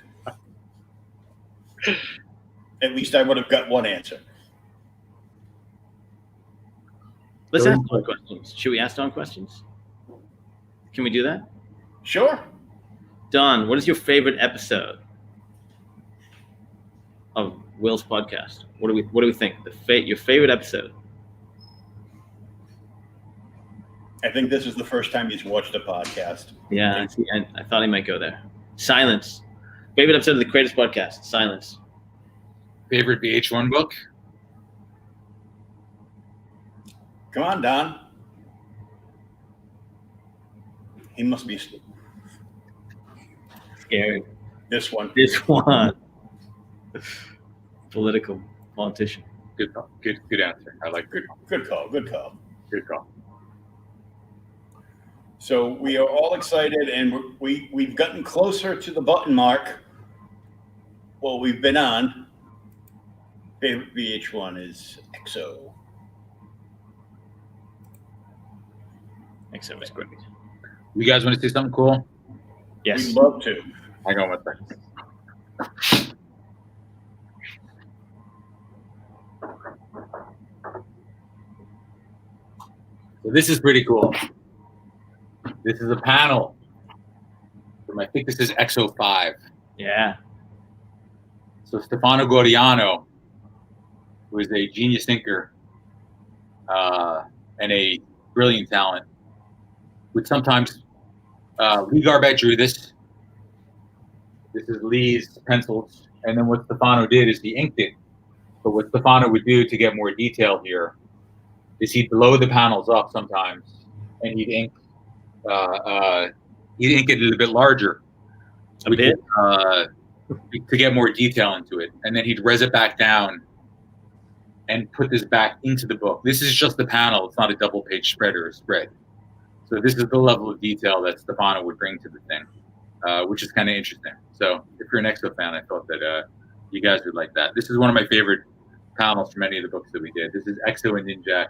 At least I would have got one answer. Let's ask Don questions. Should we ask Don questions? Can we do that? Sure. Don, what is your favorite episode of Will's podcast? What do we think? Your favorite episode? I think this is the first time he's watched a podcast. Yeah, I thought he might go there. Silence. Favorite episode of the Greatest Podcast? Silence. Favorite VH1 book? Come on, Don. He must be scared. This one. Politician. Good call. Good answer. I like good. Good call. Good call. So we are all excited, and we've gotten closer to the button mark. Well, we've been on. Favorite VH1 is EXO. EXO is great. You guys want to see something cool? Yes. We'd love to. Hang on 1 second. So this is pretty cool. This is a panel from, I think this is EXO 5. Yeah. So Stefano Gaudiano, who is a genius thinker and a brilliant talent, would sometimes Lee Garbett drew this. This is Lee's pencils, and then what Stefano did is he inked it. But what Stefano would do to get more detail here is he'd blow the panels up sometimes, and he'd ink it a little bit larger, to get more detail into it, and then he'd res it back down and put this back into the book. This is just the panel; it's not a double-page spread or a spread. So this is the level of detail that Stefano would bring to the thing, which is kind of interesting. So if you're an EXO fan, I thought that you guys would like that. This is one of my favorite panels from any of the books that we did. This is EXO and Ninjak.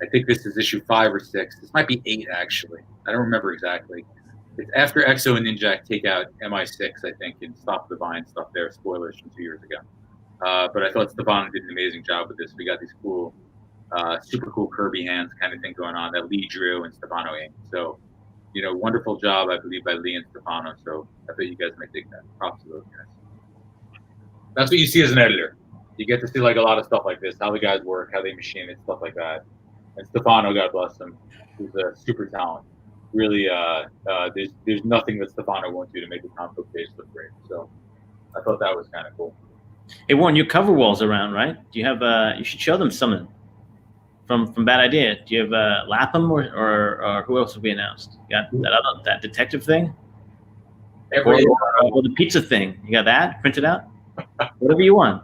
I think this is issue 5 or 6. This might be 8, actually. I don't remember exactly. It's after EXO and Ninjak take out MI6, I think, and Stop the Vine stuff there. Spoilers from 2 years ago. But I thought Stefano did an amazing job with this. We got these cool, super cool Kirby hands kind of thing going on that Lee drew and Stefano inked. So, wonderful job, I believe, by Lee and Stefano. So I bet you guys might dig that. Props to those guys. That's what you see as an editor. You get to see like a lot of stuff like this, how the guys work, how they machine it, stuff like that. And Stefano, God bless him, who's a super talent. Really, there's nothing that Stefano won't do to make the comic book page look great. So I thought that was kind of cool. Hey, Warren, your cover wall's around, right? Do you have? You should show them something from Bad Idea. Do you have Lapham or who else have we announced? You got that detective thing, or the pizza thing. You got that printed out? Whatever you want.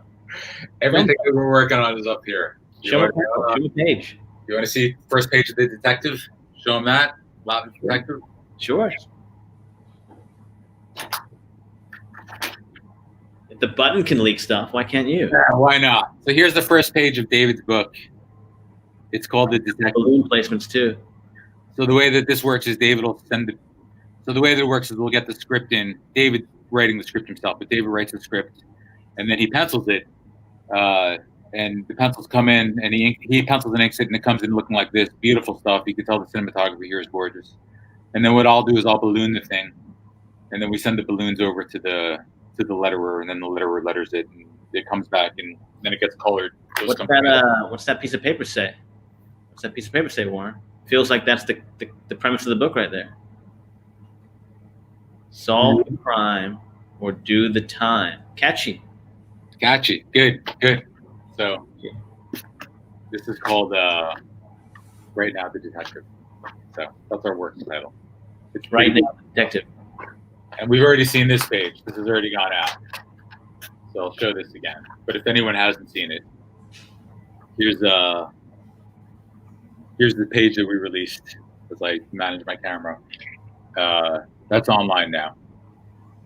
Everything that we're working on is up here. Show a page. You want to see first page of the detective? Show them that. Lapham detective. Sure. If the button can leak stuff, why can't you? Yeah, why not? So here's the first page of David's book. It's called The Detective. Balloon placements too. So the way that this works is David will send it. So the way that it works is we'll get the script in. David writing the script himself, but David writes the script, and then he pencils it. And the pencils come in, and he pencils and inks it, and it comes in looking like this. Beautiful stuff. You can tell the cinematography here is gorgeous. And then what I'll do is I'll balloon the thing, and then we send the balloons over to the letterer, and then the letterer letters it, and it comes back, and then it gets colored. What's that piece of paper say? What's that piece of paper say, Warren? Feels like that's the premise of the book right there. Solve the crime or do the time. Catchy. Good. So this is called right now The Detective. So that's our working title. It's Right Now The Detective. And we've already seen this page. This has already gone out. So I'll show this again. But if anyone hasn't seen it, here's the page that we released as I manage my camera. That's online now.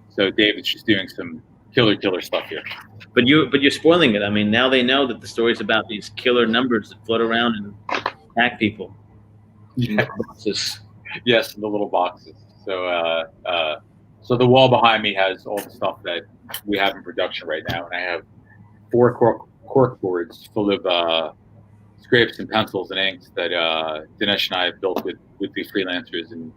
So David's just doing some killer stuff here. But you're spoiling it. I mean, now they know that the story's about these killer numbers that float around and attack people. Yeah. Boxes. Yes, the little boxes. So so the wall behind me has all the stuff that we have in production right now, and I have 4 cork boards full of scripts and pencils and inks that Dinesh and I have built with these freelancers, and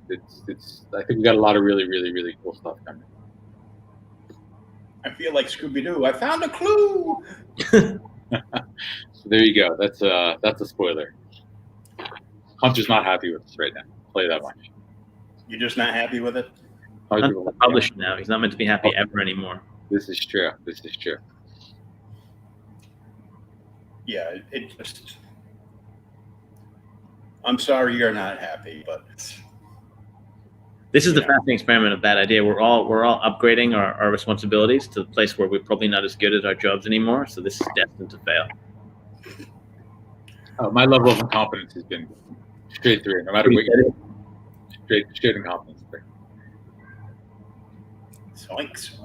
it's I think we got a lot of really cool stuff coming. I feel like Scooby-Doo. I found a clue. So there you go. That's a spoiler. Hunter's not happy with us right now. I'll tell you that much. You're just not happy with it? Hunter's a publisher now. He's not meant to be happy ever anymore. This is true. Yeah, it just. I'm sorry you're not happy, but this is the fascinating experiment of that idea. We're all upgrading our responsibilities to the place where we're probably not as good at our jobs anymore. So this is destined to fail. My level of incompetence has been straight through, no matter what you do. Straight incompetence. Zoinks.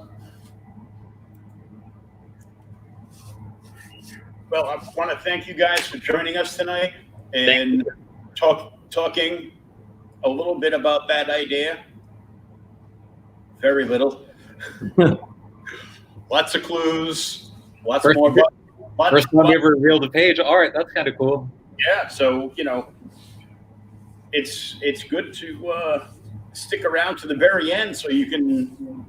Well, I want to thank you guys for joining us tonight and talking a little bit about that idea. Very little. Lots of clues. Lots more. First time we ever revealed the page. All right, that's kind of cool. Yeah, so it's good to stick around to the very end so you can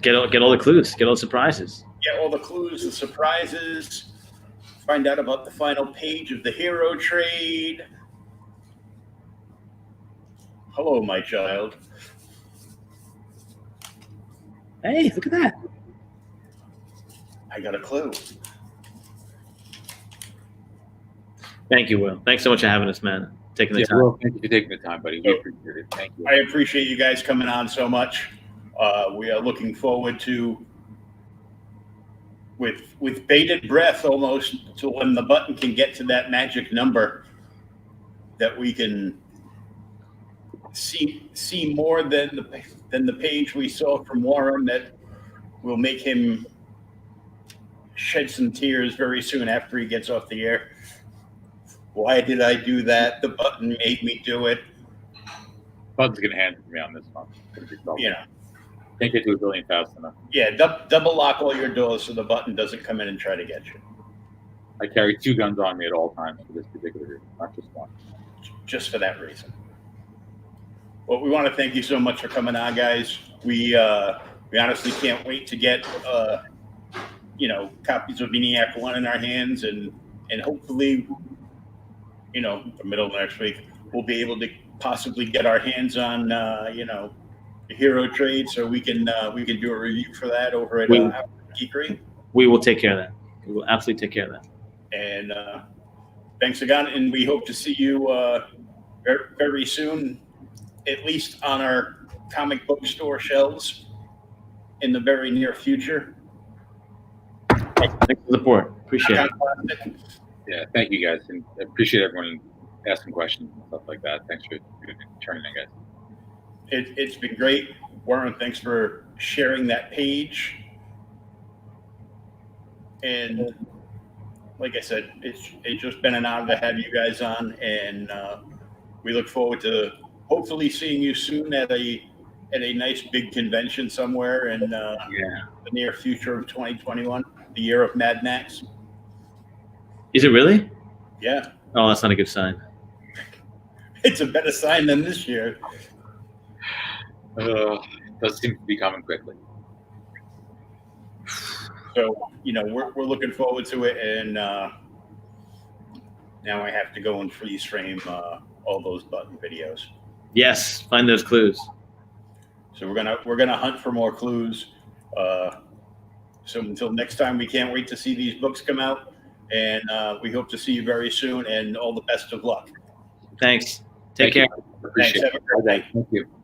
get all the clues, get all the surprises. Get all the clues, the surprises, find out about the final page of the hero trade. Hello, my child. Hey, look at that. I got a clue. Thank you, Will. Thanks so much for having us, man. Taking the time. Will, thank you for taking the time, buddy. We appreciate it. Thank you. I appreciate you guys coming on so much. We are looking forward to, with bated breath almost, to when the button can get to that magic number that we can see more than the page we saw from Warren that will make him shed some tears very soon after he gets off the air. Why did I do that? The button made me do it. Button's gonna hand it to me on this one. Can't get to $1 billion fast enough. Yeah, double lock all your doors so the button doesn't come in and try to get you. I carry 2 guns on me at all times for this particular reason, not just one. Just for that reason. Well, we want to thank you so much for coming on, guys. We honestly can't wait to get copies of ENIAC 1 in our hands, and hopefully, the middle of next week, we'll be able to possibly get our hands on the hero trade, so we can do a review for that over at Geekery. We will take care of that. We will absolutely take care of that. And thanks again, and we hope to see you very, very soon, at least on our comic book store shelves in the very near future. Thanks for the support. Appreciate it. Yeah, thank you guys, and I appreciate everyone asking questions and stuff like that. Thanks for turning in, guys. It's been great. Warren, thanks for sharing that page. And like I said, it's just been an honor to have you guys on, and we look forward to hopefully seeing you soon at a nice big convention somewhere in the near future of 2021, the year of Mad Max. Is it really? Yeah. Oh, that's not a good sign. It's a better sign than this year. It does seem to be coming quickly. So, we're looking forward to it, and now I have to go and freeze frame all those button videos. Yes, find those clues. So we're gonna hunt for more clues. So until next time, we can't wait to see these books come out, and we hope to see you very soon. And all the best of luck. Thanks. Take care. Appreciate it. Thanks. Have a great day. Thank you.